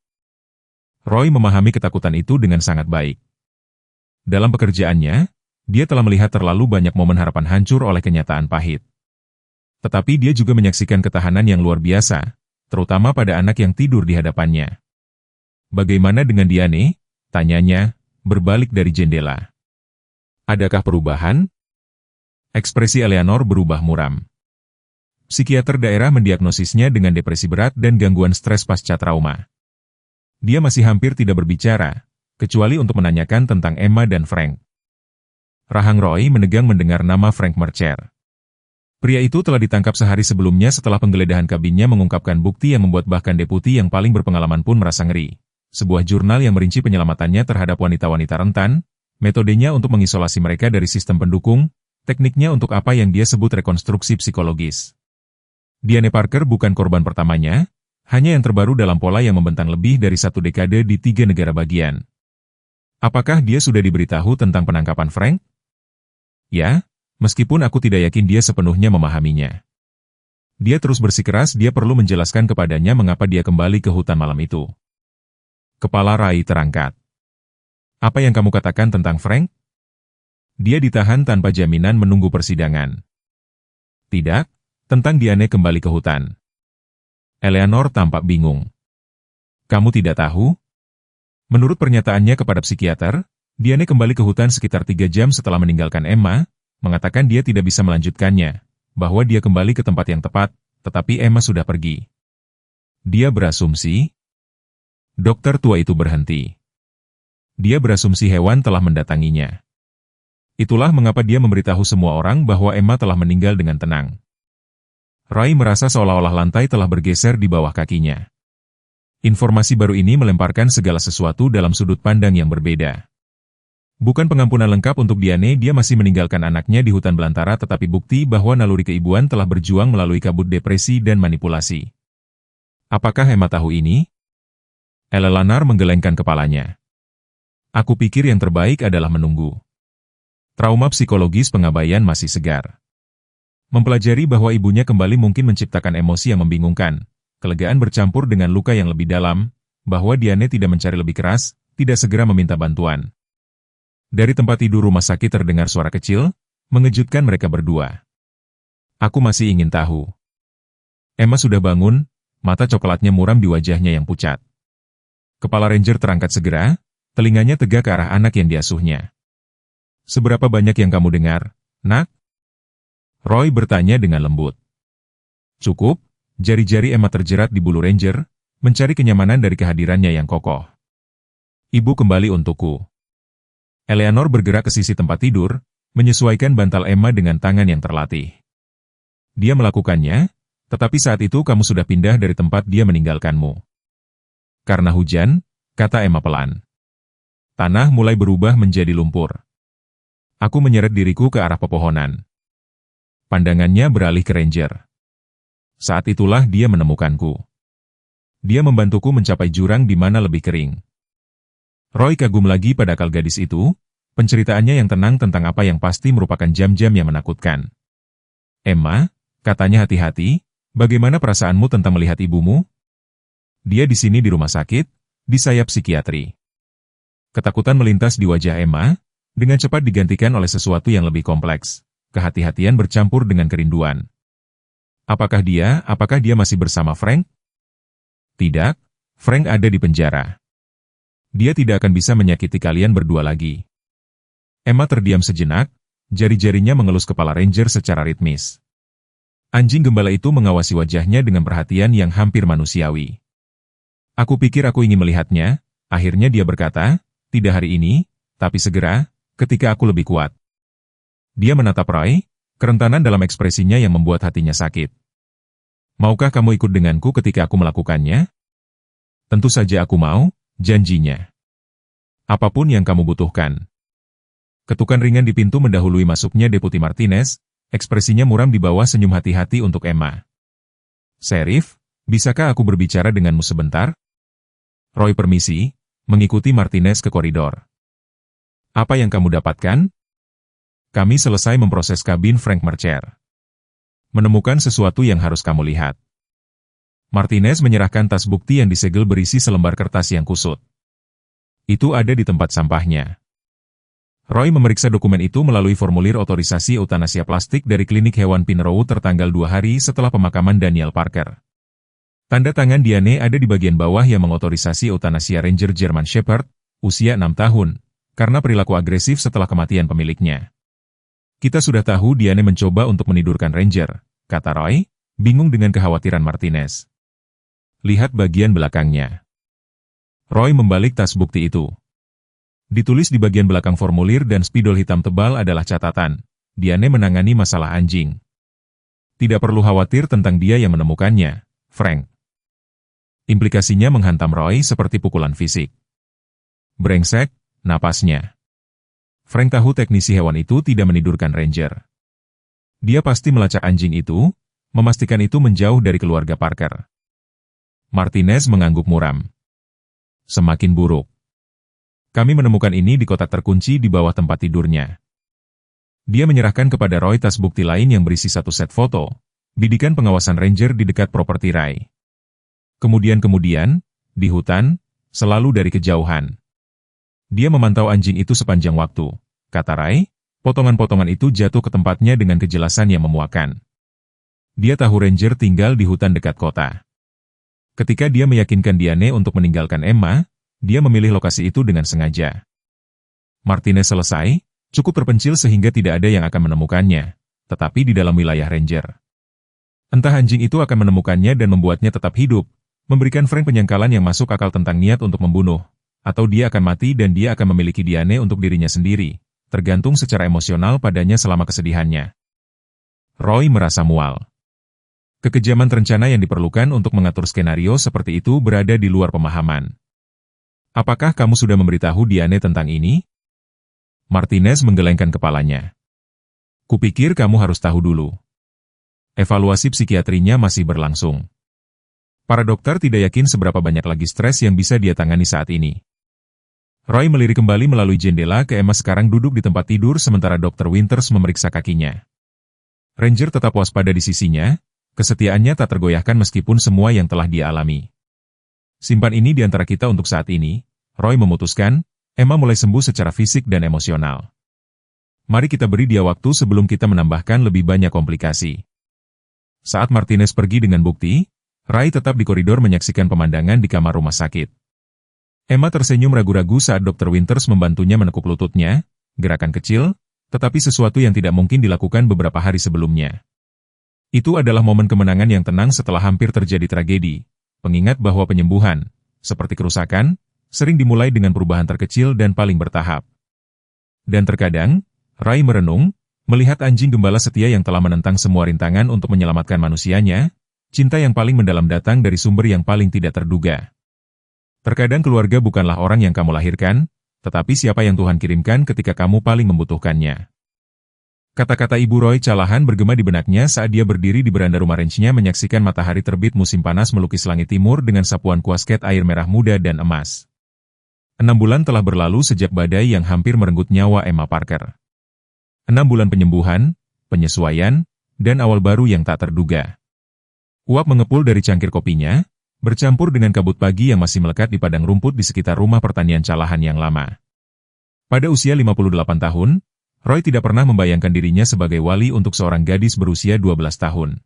Roy memahami ketakutan itu dengan sangat baik. Dalam pekerjaannya, dia telah melihat terlalu banyak momen harapan hancur oleh kenyataan pahit. Tetapi dia juga menyaksikan ketahanan yang luar biasa, terutama pada anak yang tidur di hadapannya. Bagaimana dengan Diane? Tanyanya, berbalik dari jendela. Adakah perubahan? Ekspresi Eleanor berubah muram. Psikiater daerah mendiagnosisnya dengan depresi berat dan gangguan stres pasca trauma. Dia masih hampir tidak berbicara, kecuali untuk menanyakan tentang Emma dan Frank. Rahang Roy menegang mendengar nama Frank Mercer. Pria itu telah ditangkap sehari sebelumnya setelah penggeledahan kabinnya mengungkapkan bukti yang membuat bahkan deputi yang paling berpengalaman pun merasa ngeri. Sebuah jurnal yang merinci penyelamatannya terhadap wanita-wanita rentan, metodenya untuk mengisolasi mereka dari sistem pendukung, tekniknya untuk apa yang dia sebut rekonstruksi psikologis. Diane Parker bukan korban pertamanya, hanya yang terbaru dalam pola yang membentang lebih dari 1 dekade di 3 negara bagian. Apakah dia sudah diberitahu tentang penangkapan Frank? Ya. Meskipun aku tidak yakin dia sepenuhnya memahaminya. Dia terus bersikeras dia perlu menjelaskan kepadanya mengapa dia kembali ke hutan malam itu. Kepala Ray terangkat. Apa yang kamu katakan tentang Frank? Dia ditahan tanpa jaminan menunggu persidangan. Tidak, tentang Diane kembali ke hutan. Eleanor tampak bingung. Kamu tidak tahu? Menurut pernyataannya kepada psikiater, Diane kembali ke hutan sekitar 3 jam setelah meninggalkan Emma, mengatakan dia tidak bisa melanjutkannya, bahwa dia kembali ke tempat yang tepat, tetapi Emma sudah pergi. Dia berasumsi, dokter tua itu berhenti. Dia berasumsi hewan telah mendatanginya. Itulah mengapa dia memberitahu semua orang bahwa Emma telah meninggal dengan tenang. Ray merasa seolah-olah lantai telah bergeser di bawah kakinya. Informasi baru ini melemparkan segala sesuatu dalam sudut pandang yang berbeda. Bukan pengampunan lengkap untuk Diane, dia masih meninggalkan anaknya di hutan belantara, tetapi bukti bahwa naluri keibuan telah berjuang melalui kabut depresi dan manipulasi. Apakah Emma tahu ini? Eleanor menggelengkan kepalanya. Aku pikir yang terbaik adalah menunggu. Trauma psikologis pengabaian masih segar. Mempelajari bahwa ibunya kembali mungkin menciptakan emosi yang membingungkan, kelegaan bercampur dengan luka yang lebih dalam, bahwa Diane tidak mencari lebih keras, tidak segera meminta bantuan. Dari tempat tidur rumah sakit terdengar suara kecil, mengejutkan mereka berdua. Aku masih ingin tahu. Emma sudah bangun, mata coklatnya muram di wajahnya yang pucat. Kepala Ranger terangkat segera, telinganya tegak ke arah anak yang diasuhnya. Seberapa banyak yang kamu dengar, nak? Roy bertanya dengan lembut. Cukup, jari-jari Emma terjerat di bulu Ranger, mencari kenyamanan dari kehadirannya yang kokoh. Ibu kembali untukku. Eleanor bergerak ke sisi tempat tidur, menyesuaikan bantal Emma dengan tangan yang terlatih. Dia melakukannya, tetapi saat itu kamu sudah pindah dari tempat dia meninggalkanmu. Karena hujan, kata Emma pelan. Tanah mulai berubah menjadi lumpur. Aku menyeret diriku ke arah pepohonan. Pandangannya beralih ke Ranger. Saat itulah dia menemukanku. Dia membantuku mencapai jurang di mana lebih kering. Roy kagum lagi pada akal gadis itu, penceritaannya yang tenang tentang apa yang pasti merupakan jam-jam yang menakutkan. Emma, katanya hati-hati, bagaimana perasaanmu tentang melihat ibumu? Dia di sini di rumah sakit, di sayap psikiatri. Ketakutan melintas di wajah Emma, dengan cepat digantikan oleh sesuatu yang lebih kompleks. Kehati-hatian bercampur dengan kerinduan. Apakah dia masih bersama Frank? Tidak, Frank ada di penjara. Dia tidak akan bisa menyakiti kalian berdua lagi. Emma terdiam sejenak, jari-jarinya mengelus kepala Ranger secara ritmis. Anjing gembala itu mengawasi wajahnya dengan perhatian yang hampir manusiawi. Aku pikir aku ingin melihatnya, akhirnya dia berkata, tidak hari ini, tapi segera, ketika aku lebih kuat. Dia menatap Roy, kerentanan dalam ekspresinya yang membuat hatinya sakit. Maukah kamu ikut denganku ketika aku melakukannya? Tentu saja aku mau, janjinya. Apapun yang kamu butuhkan. Ketukan ringan di pintu mendahului masuknya Deputi Martinez, ekspresinya muram di bawah senyum hati-hati untuk Emma. Sheriff, bisakah aku berbicara denganmu sebentar? Roy permisi, mengikuti Martinez ke koridor. Apa yang kamu dapatkan? Kami selesai memproses kabin Frank Mercer. Menemukan sesuatu yang harus kamu lihat. Martinez menyerahkan tas bukti yang disegel berisi selembar kertas yang kusut. Itu ada di tempat sampahnya. Roy memeriksa dokumen itu melalui formulir otorisasi eutanasia plastik dari klinik hewan Pinrow tertanggal 2 hari setelah pemakaman Daniel Parker. Tanda tangan Diane ada di bagian bawah yang mengotorisasi eutanasia Ranger German Shepherd, usia 6 tahun, karena perilaku agresif setelah kematian pemiliknya. Kita sudah tahu Diane mencoba untuk menidurkan Ranger, kata Roy, bingung dengan kekhawatiran Martinez. Lihat bagian belakangnya. Roy membalik tas bukti itu. Ditulis di bagian belakang formulir dan spidol hitam tebal adalah catatan, Diane menangani masalah anjing. Tidak perlu khawatir tentang dia yang menemukannya, Frank. Implikasinya menghantam Roy seperti pukulan fisik. Brengsek, napasnya. Frank tahu teknisi hewan itu tidak menidurkan Ranger. Dia pasti melacak anjing itu, memastikan itu menjauh dari keluarga Parker. Martinez mengangguk muram. Semakin buruk. Kami menemukan ini di kotak terkunci di bawah tempat tidurnya. Dia menyerahkan kepada Roy tas bukti lain yang berisi satu set foto, bidikan pengawasan Ranger di dekat properti Ray. Kemudian, di hutan, selalu dari kejauhan. Dia memantau anjing itu sepanjang waktu, kata Ray, potongan-potongan itu jatuh ke tempatnya dengan kejelasan yang memuakkan. Dia tahu Ranger tinggal di hutan dekat kota. Ketika dia meyakinkan Diane untuk meninggalkan Emma, dia memilih lokasi itu dengan sengaja. Martinez selesai, cukup terpencil sehingga tidak ada yang akan menemukannya, tetapi di dalam wilayah Ranger. Entah anjing itu akan menemukannya dan membuatnya tetap hidup, memberikan Frank penyangkalan yang masuk akal tentang niat untuk membunuh, atau dia akan mati dan dia akan memiliki Diane untuk dirinya sendiri, tergantung secara emosional padanya selama kesedihannya. Roy merasa mual. Kekejaman rencana yang diperlukan untuk mengatur skenario seperti itu berada di luar pemahaman. Apakah kamu sudah memberitahu Diane tentang ini? Martinez menggelengkan kepalanya. Kupikir kamu harus tahu dulu. Evaluasi psikiatrinya masih berlangsung. Para dokter tidak yakin seberapa banyak lagi stres yang bisa dia tangani saat ini. Roy melirik kembali melalui jendela ke Emma sekarang duduk di tempat tidur sementara Dr. Winters memeriksa kakinya. Ranger tetap waspada di sisinya, kesetiaannya tak tergoyahkan meskipun semua yang telah dia alami. Simpan ini di antara kita untuk saat ini, Roy memutuskan, Emma mulai sembuh secara fisik dan emosional. Mari kita beri dia waktu sebelum kita menambahkan lebih banyak komplikasi. Saat Martinez pergi dengan bukti, Ray tetap di koridor menyaksikan pemandangan di kamar rumah sakit. Emma tersenyum ragu-ragu saat Dr. Winters membantunya menekuk lututnya, gerakan kecil, tetapi sesuatu yang tidak mungkin dilakukan beberapa hari sebelumnya. Itu adalah momen kemenangan yang tenang setelah hampir terjadi tragedi, pengingat bahwa penyembuhan, seperti kerusakan, sering dimulai dengan perubahan terkecil dan paling bertahap. Dan terkadang, Ray merenung, melihat anjing gembala setia yang telah menentang semua rintangan untuk menyelamatkan manusianya, cinta yang paling mendalam datang dari sumber yang paling tidak terduga. Terkadang keluarga bukanlah orang yang kamu lahirkan, tetapi siapa yang Tuhan kirimkan ketika kamu paling membutuhkannya. Kata-kata Ibu Roy Callahan bergema di benaknya saat dia berdiri di beranda rumah ranch-nya menyaksikan matahari terbit musim panas melukis langit timur dengan sapuan kuasket air merah muda dan emas. 6 bulan telah berlalu sejak badai yang hampir merenggut nyawa Emma Parker. 6 bulan penyembuhan, penyesuaian, dan awal baru yang tak terduga. Uap mengepul dari cangkir kopinya, bercampur dengan kabut pagi yang masih melekat di padang rumput di sekitar rumah pertanian Callahan yang lama. Pada usia 58 tahun, Roy tidak pernah membayangkan dirinya sebagai wali untuk seorang gadis berusia 12 tahun.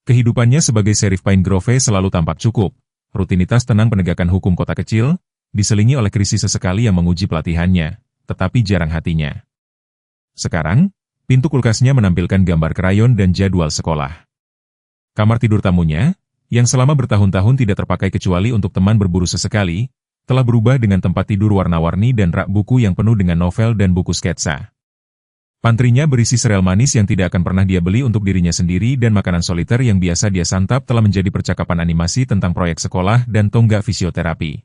Kehidupannya sebagai Sheriff Pine Grove selalu tampak cukup, rutinitas tenang penegakan hukum kota kecil, diselingi oleh krisis sesekali yang menguji pelatihannya, tetapi jarang hatinya. Sekarang, pintu kulkasnya menampilkan gambar krayon dan jadwal sekolah. Kamar tidur tamunya, yang selama bertahun-tahun tidak terpakai kecuali untuk teman berburu sesekali, telah berubah dengan tempat tidur warna-warni dan rak buku yang penuh dengan novel dan buku sketsa. Pantrinya berisi sereal manis yang tidak akan pernah dia beli untuk dirinya sendiri dan makanan soliter yang biasa dia santap telah menjadi percakapan animasi tentang proyek sekolah dan tonggak fisioterapi.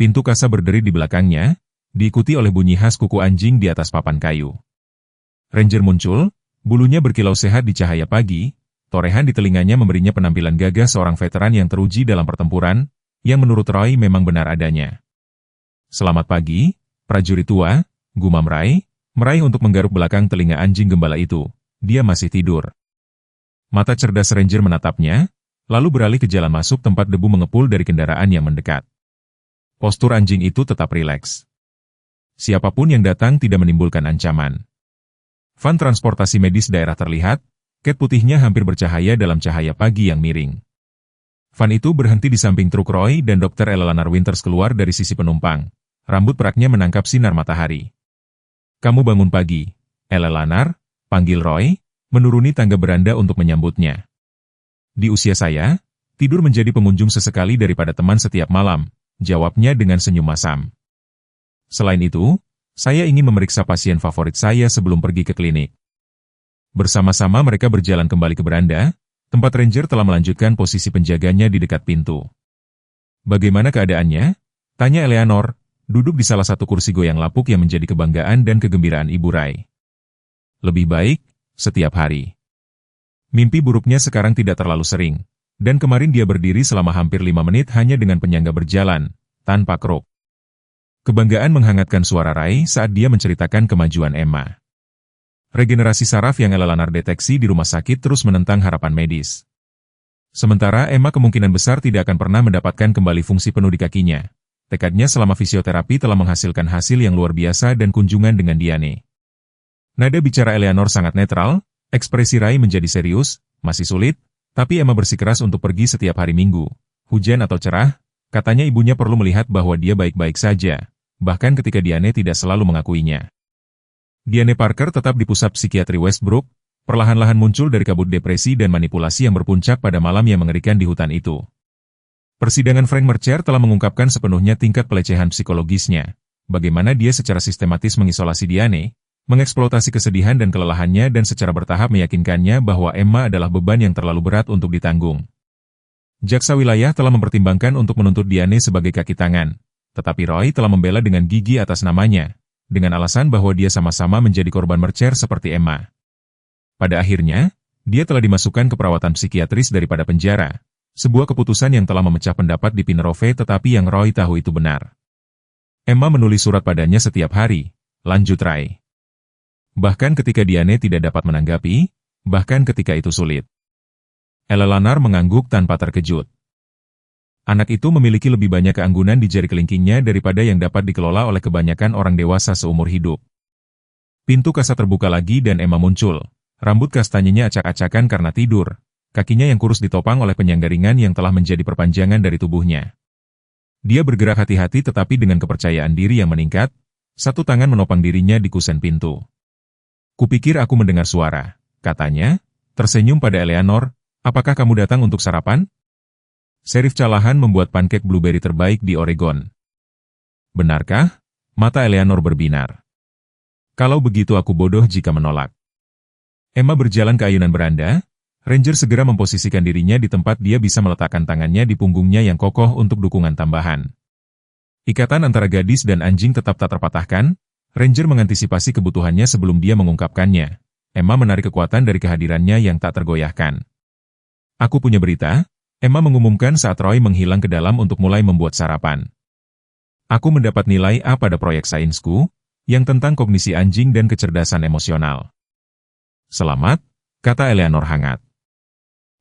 Pintu kasa berderi di belakangnya, diikuti oleh bunyi khas kuku anjing di atas papan kayu. Ranger muncul, bulunya berkilau sehat di cahaya pagi, torehan di telinganya memberinya penampilan gagah seorang veteran yang teruji dalam pertempuran, yang menurut Roy memang benar adanya. "Selamat pagi, prajurit tua," gumam Ray, meraih untuk menggaruk belakang telinga anjing gembala itu. Dia masih tidur. Mata cerdas Ranger menatapnya, lalu beralih ke jalan masuk tempat debu mengepul dari kendaraan yang mendekat. Postur anjing itu tetap rileks. Siapapun yang datang tidak menimbulkan ancaman. Van transportasi medis daerah terlihat, ket putihnya hampir bercahaya dalam cahaya pagi yang miring. Van itu berhenti di samping truk Roy dan Dr. Eleanor Winters keluar dari sisi penumpang. Rambut peraknya menangkap sinar matahari. "Kamu bangun pagi, Eleanor," panggil Roy, menuruni tangga beranda untuk menyambutnya. "Di usia saya, tidur menjadi pengunjung sesekali daripada teman setiap malam," jawabnya dengan senyum masam. "Selain itu, saya ingin memeriksa pasien favorit saya sebelum pergi ke klinik." Bersama-sama mereka berjalan kembali ke beranda, tempat Ranger telah melanjutkan posisi penjaganya di dekat pintu. "Bagaimana keadaannya?" tanya Eleanor, duduk di salah satu kursi goyang lapuk yang menjadi kebanggaan dan kegembiraan Ibu Ray. "Lebih baik, setiap hari. Mimpi buruknya sekarang tidak terlalu sering. Dan kemarin dia berdiri selama hampir 5 menit hanya dengan penyangga berjalan, tanpa kruk." Kebanggaan menghangatkan suara Ray saat dia menceritakan kemajuan Emma. Regenerasi saraf yang Eleanor deteksi di rumah sakit terus menentang harapan medis. Sementara Emma kemungkinan besar tidak akan pernah mendapatkan kembali fungsi penuh di kakinya. Tekadnya selama fisioterapi telah menghasilkan hasil yang luar biasa dan kunjungan dengan Diane. Nada bicara Eleanor sangat netral, ekspresi Ray menjadi serius, "Masih sulit, tapi Emma bersikeras untuk pergi setiap hari Minggu. Hujan atau cerah, katanya ibunya perlu melihat bahwa dia baik-baik saja, bahkan ketika Diane tidak selalu mengakuinya." Diane Parker tetap di pusat psikiatri Westbrook, perlahan-lahan muncul dari kabut depresi dan manipulasi yang berpuncak pada malam yang mengerikan di hutan itu. Persidangan Frank Mercer telah mengungkapkan sepenuhnya tingkat pelecehan psikologisnya, bagaimana dia secara sistematis mengisolasi Diane, mengeksploitasi kesedihan dan kelelahannya dan secara bertahap meyakinkannya bahwa Emma adalah beban yang terlalu berat untuk ditanggung. Jaksa wilayah telah mempertimbangkan untuk menuntut Diane sebagai kaki tangan, tetapi Roy telah membela dengan gigi atas namanya, dengan alasan bahwa dia sama-sama menjadi korban Mercer seperti Emma. Pada akhirnya, dia telah dimasukkan ke perawatan psikiatris daripada penjara, sebuah keputusan yang telah memecah pendapat di Pinrove tetapi yang Roy tahu itu benar. Emma menulis surat padanya setiap hari, lanjut Ray. Bahkan ketika Diane tidak dapat menanggapi, bahkan ketika itu sulit. Eleanor mengangguk tanpa terkejut. Anak itu memiliki lebih banyak keanggunan di jari kelingkingnya daripada yang dapat dikelola oleh kebanyakan orang dewasa seumur hidup. Pintu kasa terbuka lagi dan Emma muncul. Rambut kastanyenya acak-acakan karena tidur, kakinya yang kurus ditopang oleh penyangga ringan yang telah menjadi perpanjangan dari tubuhnya. Dia bergerak hati-hati tetapi dengan kepercayaan diri yang meningkat, satu tangan menopang dirinya di kusen pintu. "Kupikir aku mendengar suara," katanya, tersenyum pada Eleanor, "apakah kamu datang untuk sarapan?" Sheriff Callahan membuat pancake blueberry terbaik di Oregon. "Benarkah?" Mata Eleanor berbinar. "Kalau begitu aku bodoh jika menolak." Emma berjalan ke ayunan beranda, Ranger segera memposisikan dirinya di tempat dia bisa meletakkan tangannya di punggungnya yang kokoh untuk dukungan tambahan. Ikatan antara gadis dan anjing tetap tak terpatahkan. Ranger mengantisipasi kebutuhannya sebelum dia mengungkapkannya. Emma menarik kekuatan dari kehadirannya yang tak tergoyahkan. Aku punya berita, Emma mengumumkan saat Roy menghilang ke dalam untuk mulai membuat sarapan. Aku mendapat nilai A pada proyek sainsku, yang tentang kognisi anjing dan kecerdasan emosional. Selamat, kata Eleanor hangat.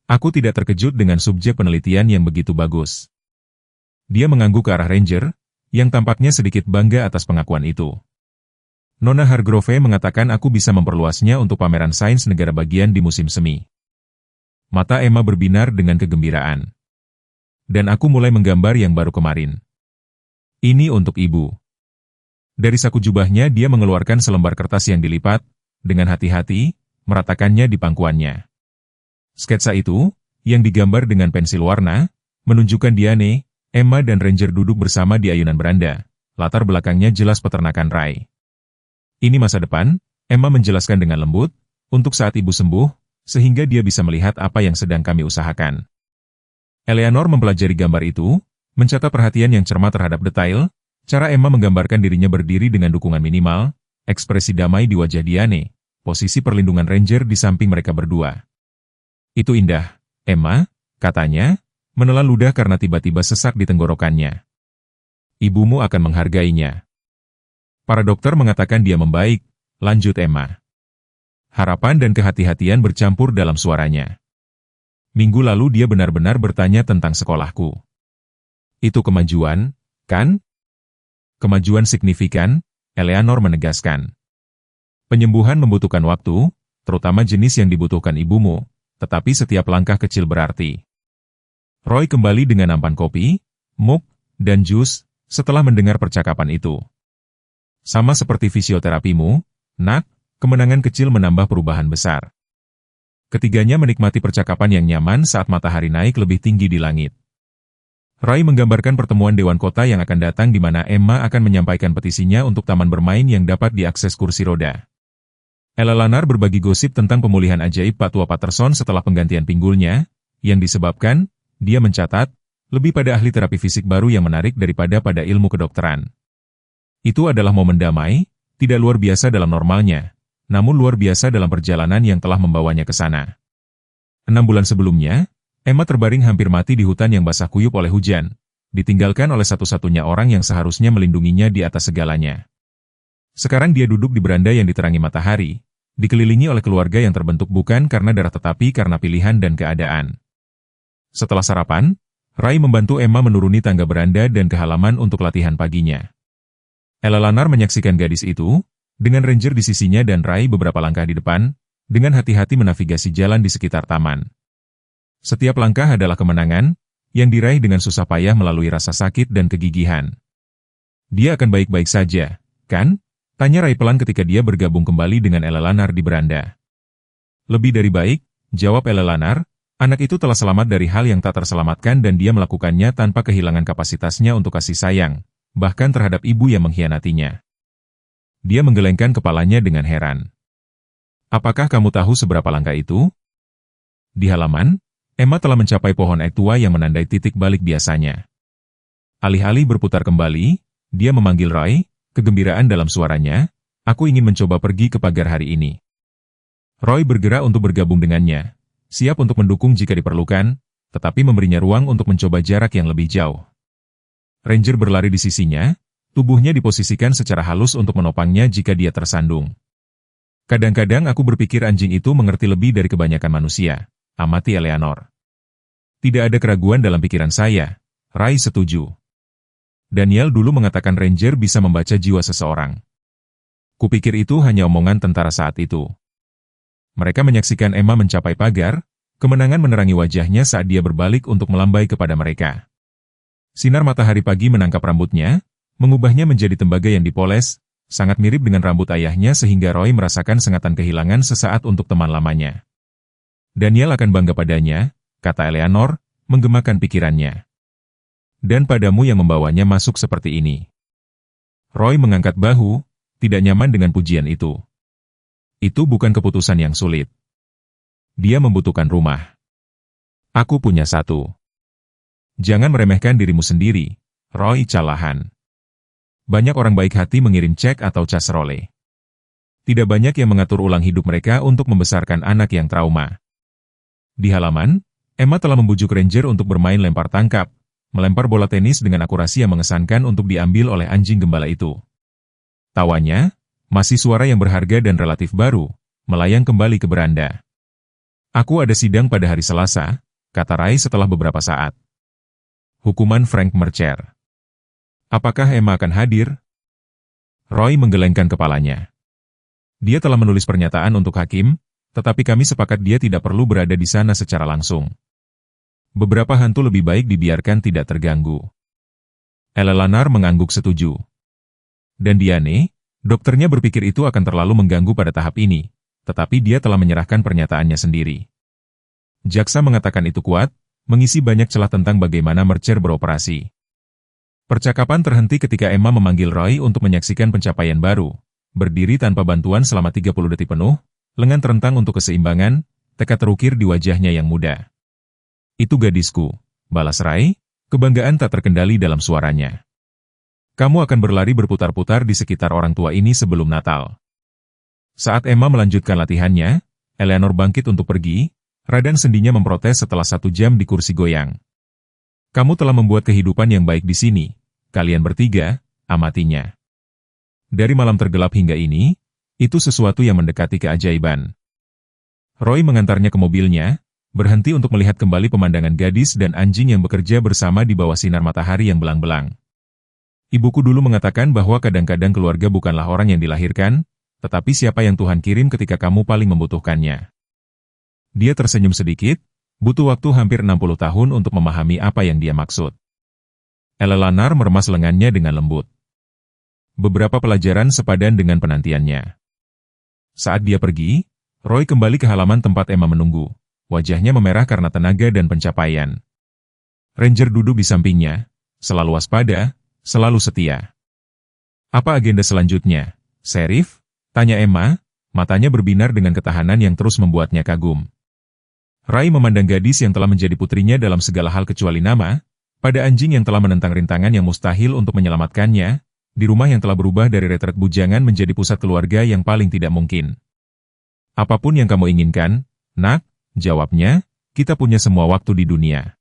Aku tidak terkejut dengan subjek penelitian yang begitu bagus. Dia mengangguk ke arah Ranger, yang tampaknya sedikit bangga atas pengakuan itu. Nona Hargrove mengatakan aku bisa memperluasnya untuk pameran sains negara bagian di musim semi. Mata Emma berbinar dengan kegembiraan. Dan aku mulai menggambar yang baru kemarin. Ini untuk ibu. Dari saku jubahnya dia mengeluarkan selembar kertas yang dilipat, dengan hati-hati, meratakannya di pangkuannya. Sketsa itu, yang digambar dengan pensil warna, menunjukkan Diane, Emma dan Ranger duduk bersama di ayunan beranda. Latar belakangnya jelas peternakan Ray. Ini masa depan, Emma menjelaskan dengan lembut, untuk saat ibu sembuh, sehingga dia bisa melihat apa yang sedang kami usahakan. Eleanor mempelajari gambar itu, mencatat perhatian yang cermat terhadap detail, cara Emma menggambarkan dirinya berdiri dengan dukungan minimal, ekspresi damai di wajah Diane, posisi perlindungan Ranger di samping mereka berdua. Itu indah, Emma, katanya, menelan ludah karena tiba-tiba sesak di tenggorokannya. Ibumu akan menghargainya. Para dokter mengatakan dia membaik, lanjut Emma. Harapan dan kehati-hatian bercampur dalam suaranya. Minggu lalu dia benar-benar bertanya tentang sekolahku. Itu kemajuan, kan? Kemajuan signifikan, Eleanor menegaskan. Penyembuhan membutuhkan waktu, terutama jenis yang dibutuhkan ibumu, tetapi setiap langkah kecil berarti. Roy kembali dengan nampan kopi, mug, dan jus, setelah mendengar percakapan itu. Sama seperti fisioterapimu, nak, kemenangan kecil menambah perubahan besar. Ketiganya menikmati percakapan yang nyaman saat matahari naik lebih tinggi di langit. Roy menggambarkan pertemuan Dewan Kota yang akan datang di mana Emma akan menyampaikan petisinya untuk taman bermain yang dapat diakses kursi roda. Eleanor berbagi gosip tentang pemulihan ajaib Pak Tua Patterson setelah penggantian pinggulnya, yang disebabkan, dia mencatat, lebih pada ahli terapi fisik baru yang menarik daripada pada ilmu kedokteran. Itu adalah momen damai, tidak luar biasa dalam normalnya, namun luar biasa dalam perjalanan yang telah membawanya ke sana. 6 bulan sebelumnya, Emma terbaring hampir mati di hutan yang basah kuyup oleh hujan, ditinggalkan oleh satu-satunya orang yang seharusnya melindunginya di atas segalanya. Sekarang dia duduk di beranda yang diterangi matahari, dikelilingi oleh keluarga yang terbentuk bukan karena darah tetapi karena pilihan dan keadaan. Setelah sarapan, Ray membantu Emma menuruni tangga beranda dan ke halaman untuk latihan paginya. Eleanor menyaksikan gadis itu, dengan Ranger di sisinya dan Ray beberapa langkah di depan, dengan hati-hati menavigasi jalan di sekitar taman. Setiap langkah adalah kemenangan, yang diraih dengan susah payah melalui rasa sakit dan kegigihan. Dia akan baik-baik saja, kan? Tanya Ray pelan ketika dia bergabung kembali dengan Eleanor di beranda. Lebih dari baik, jawab Eleanor, anak itu telah selamat dari hal yang tak terselamatkan dan dia melakukannya tanpa kehilangan kapasitasnya untuk kasih sayang, bahkan terhadap ibu yang mengkhianatinya. Dia menggelengkan kepalanya dengan heran. Apakah kamu tahu seberapa langka itu? Di halaman, Emma telah mencapai pohon ek tua yang menandai titik balik biasanya. Alih-alih berputar kembali, dia memanggil Roy, kegembiraan dalam suaranya, aku ingin mencoba pergi ke pagar hari ini. Roy bergerak untuk bergabung dengannya, siap untuk mendukung jika diperlukan, tetapi memberinya ruang untuk mencoba jarak yang lebih jauh. Ranger berlari di sisinya, tubuhnya diposisikan secara halus untuk menopangnya jika dia tersandung. Kadang-kadang aku berpikir anjing itu mengerti lebih dari kebanyakan manusia, amati Eleanor. Tidak ada keraguan dalam pikiran saya, Ray setuju. Daniel dulu mengatakan Ranger bisa membaca jiwa seseorang. Kupikir itu hanya omongan tentara saat itu. Mereka menyaksikan Emma mencapai pagar, kemenangan menerangi wajahnya saat dia berbalik untuk melambai kepada mereka. Sinar matahari pagi menangkap rambutnya, mengubahnya menjadi tembaga yang dipoles, sangat mirip dengan rambut ayahnya sehingga Roy merasakan sengatan kehilangan sesaat untuk teman lamanya. Daniel akan bangga padanya, kata Eleanor, menggemakan pikirannya. Dan padamu yang membawanya masuk seperti ini. Roy mengangkat bahu, tidak nyaman dengan pujian itu. Itu bukan keputusan yang sulit. Dia membutuhkan rumah. Aku punya satu. Jangan meremehkan dirimu sendiri, Roy Callahan. Banyak orang baik hati mengirim cek atau casserole. Tidak banyak yang mengatur ulang hidup mereka untuk membesarkan anak yang trauma. Di halaman, Emma telah membujuk Ranger untuk bermain lempar tangkap, melempar bola tenis dengan akurasi yang mengesankan untuk diambil oleh anjing gembala itu. Tawanya, masih suara yang berharga dan relatif baru, melayang kembali ke beranda. Aku ada sidang pada hari Selasa, kata Ray setelah beberapa saat. Hukuman Frank Mercer. Apakah Emma akan hadir? Roy menggelengkan kepalanya. Dia telah menulis pernyataan untuk hakim, tetapi kami sepakat dia tidak perlu berada di sana secara langsung. Beberapa hantu lebih baik dibiarkan tidak terganggu. Eleanor mengangguk setuju. Dan Diane, dokternya berpikir itu akan terlalu mengganggu pada tahap ini, tetapi dia telah menyerahkan pernyataannya sendiri. Jaksa mengatakan itu kuat, mengisi banyak celah tentang bagaimana Mercer beroperasi. Percakapan terhenti ketika Emma memanggil Roy untuk menyaksikan pencapaian baru, berdiri tanpa bantuan selama 30 detik penuh, lengan terentang untuk keseimbangan, tekad terukir di wajahnya yang muda. Itu gadisku, balas Ray, kebanggaan tak terkendali dalam suaranya. Kamu akan berlari berputar-putar di sekitar orang tua ini sebelum Natal. Saat Emma melanjutkan latihannya, Eleanor bangkit untuk pergi, radang sendinya memprotes setelah 1 jam di kursi goyang. Kamu telah membuat kehidupan yang baik di sini, kalian bertiga, amatinya. Dari malam tergelap hingga ini, itu sesuatu yang mendekati keajaiban. Roy mengantarnya ke mobilnya, berhenti untuk melihat kembali pemandangan gadis dan anjing yang bekerja bersama di bawah sinar matahari yang belang-belang. Ibuku dulu mengatakan bahwa kadang-kadang keluarga bukanlah orang yang dilahirkan, tetapi siapa yang Tuhan kirim ketika kamu paling membutuhkannya. Dia tersenyum sedikit, butuh waktu hampir 60 tahun untuk memahami apa yang dia maksud. Eleanor meremas lengannya dengan lembut. Beberapa pelajaran sepadan dengan penantiannya. Saat dia pergi, Roy kembali ke halaman tempat Emma menunggu. Wajahnya memerah karena tenaga dan pencapaian. Ranger duduk di sampingnya, selalu waspada, selalu setia. Apa agenda selanjutnya, Sheriff? Tanya Emma, matanya berbinar dengan ketahanan yang terus membuatnya kagum. Ray memandang gadis yang telah menjadi putrinya dalam segala hal kecuali nama, pada anjing yang telah menentang rintangan yang mustahil untuk menyelamatkannya, di rumah yang telah berubah dari retret bujangan menjadi pusat keluarga yang paling tidak mungkin. Apapun yang kamu inginkan, nak, jawabnya, kita punya semua waktu di dunia.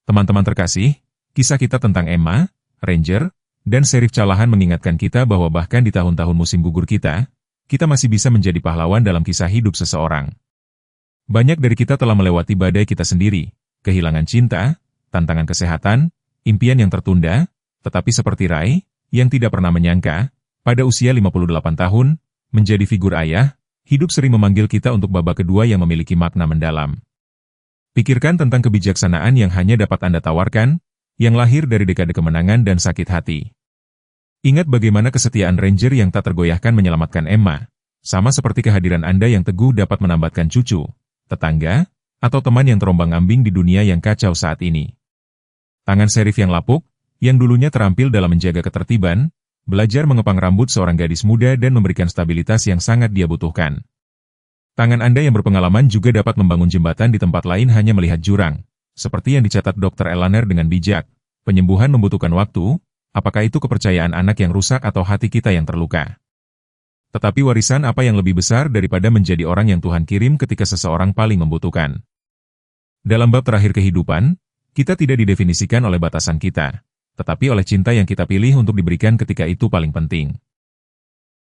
Teman-teman terkasih, kisah kita tentang Emma, Ranger, dan Sheriff Callahan mengingatkan kita bahwa bahkan di tahun-tahun musim gugur kita masih bisa menjadi pahlawan dalam kisah hidup seseorang. Banyak dari kita telah melewati badai kita sendiri, kehilangan cinta, tantangan kesehatan, impian yang tertunda, tetapi seperti Ray, yang tidak pernah menyangka, pada usia 58 tahun, menjadi figur ayah, hidup sering memanggil kita untuk babak kedua yang memiliki makna mendalam. Pikirkan tentang kebijaksanaan yang hanya dapat Anda tawarkan, yang lahir dari dekade kemenangan dan sakit hati. Ingat bagaimana kesetiaan Ranger yang tak tergoyahkan menyelamatkan Emma, sama seperti kehadiran Anda yang teguh dapat menambatkan cucu, tetangga, atau teman yang terombang-ambing di dunia yang kacau saat ini. Tangan Sheriff yang lapuk, yang dulunya terampil dalam menjaga ketertiban, belajar mengepang rambut seorang gadis muda dan memberikan stabilitas yang sangat dia butuhkan. Tangan Anda yang berpengalaman juga dapat membangun jembatan di tempat lain hanya melihat jurang, seperti yang dicatat Dr. Eleanor dengan bijak. Penyembuhan membutuhkan waktu, apakah itu kepercayaan anak yang rusak atau hati kita yang terluka. Tetapi warisan apa yang lebih besar daripada menjadi orang yang Tuhan kirim ketika seseorang paling membutuhkan? Dalam bab terakhir kehidupan, kita tidak didefinisikan oleh batasan kita, tetapi oleh cinta yang kita pilih untuk diberikan ketika itu paling penting.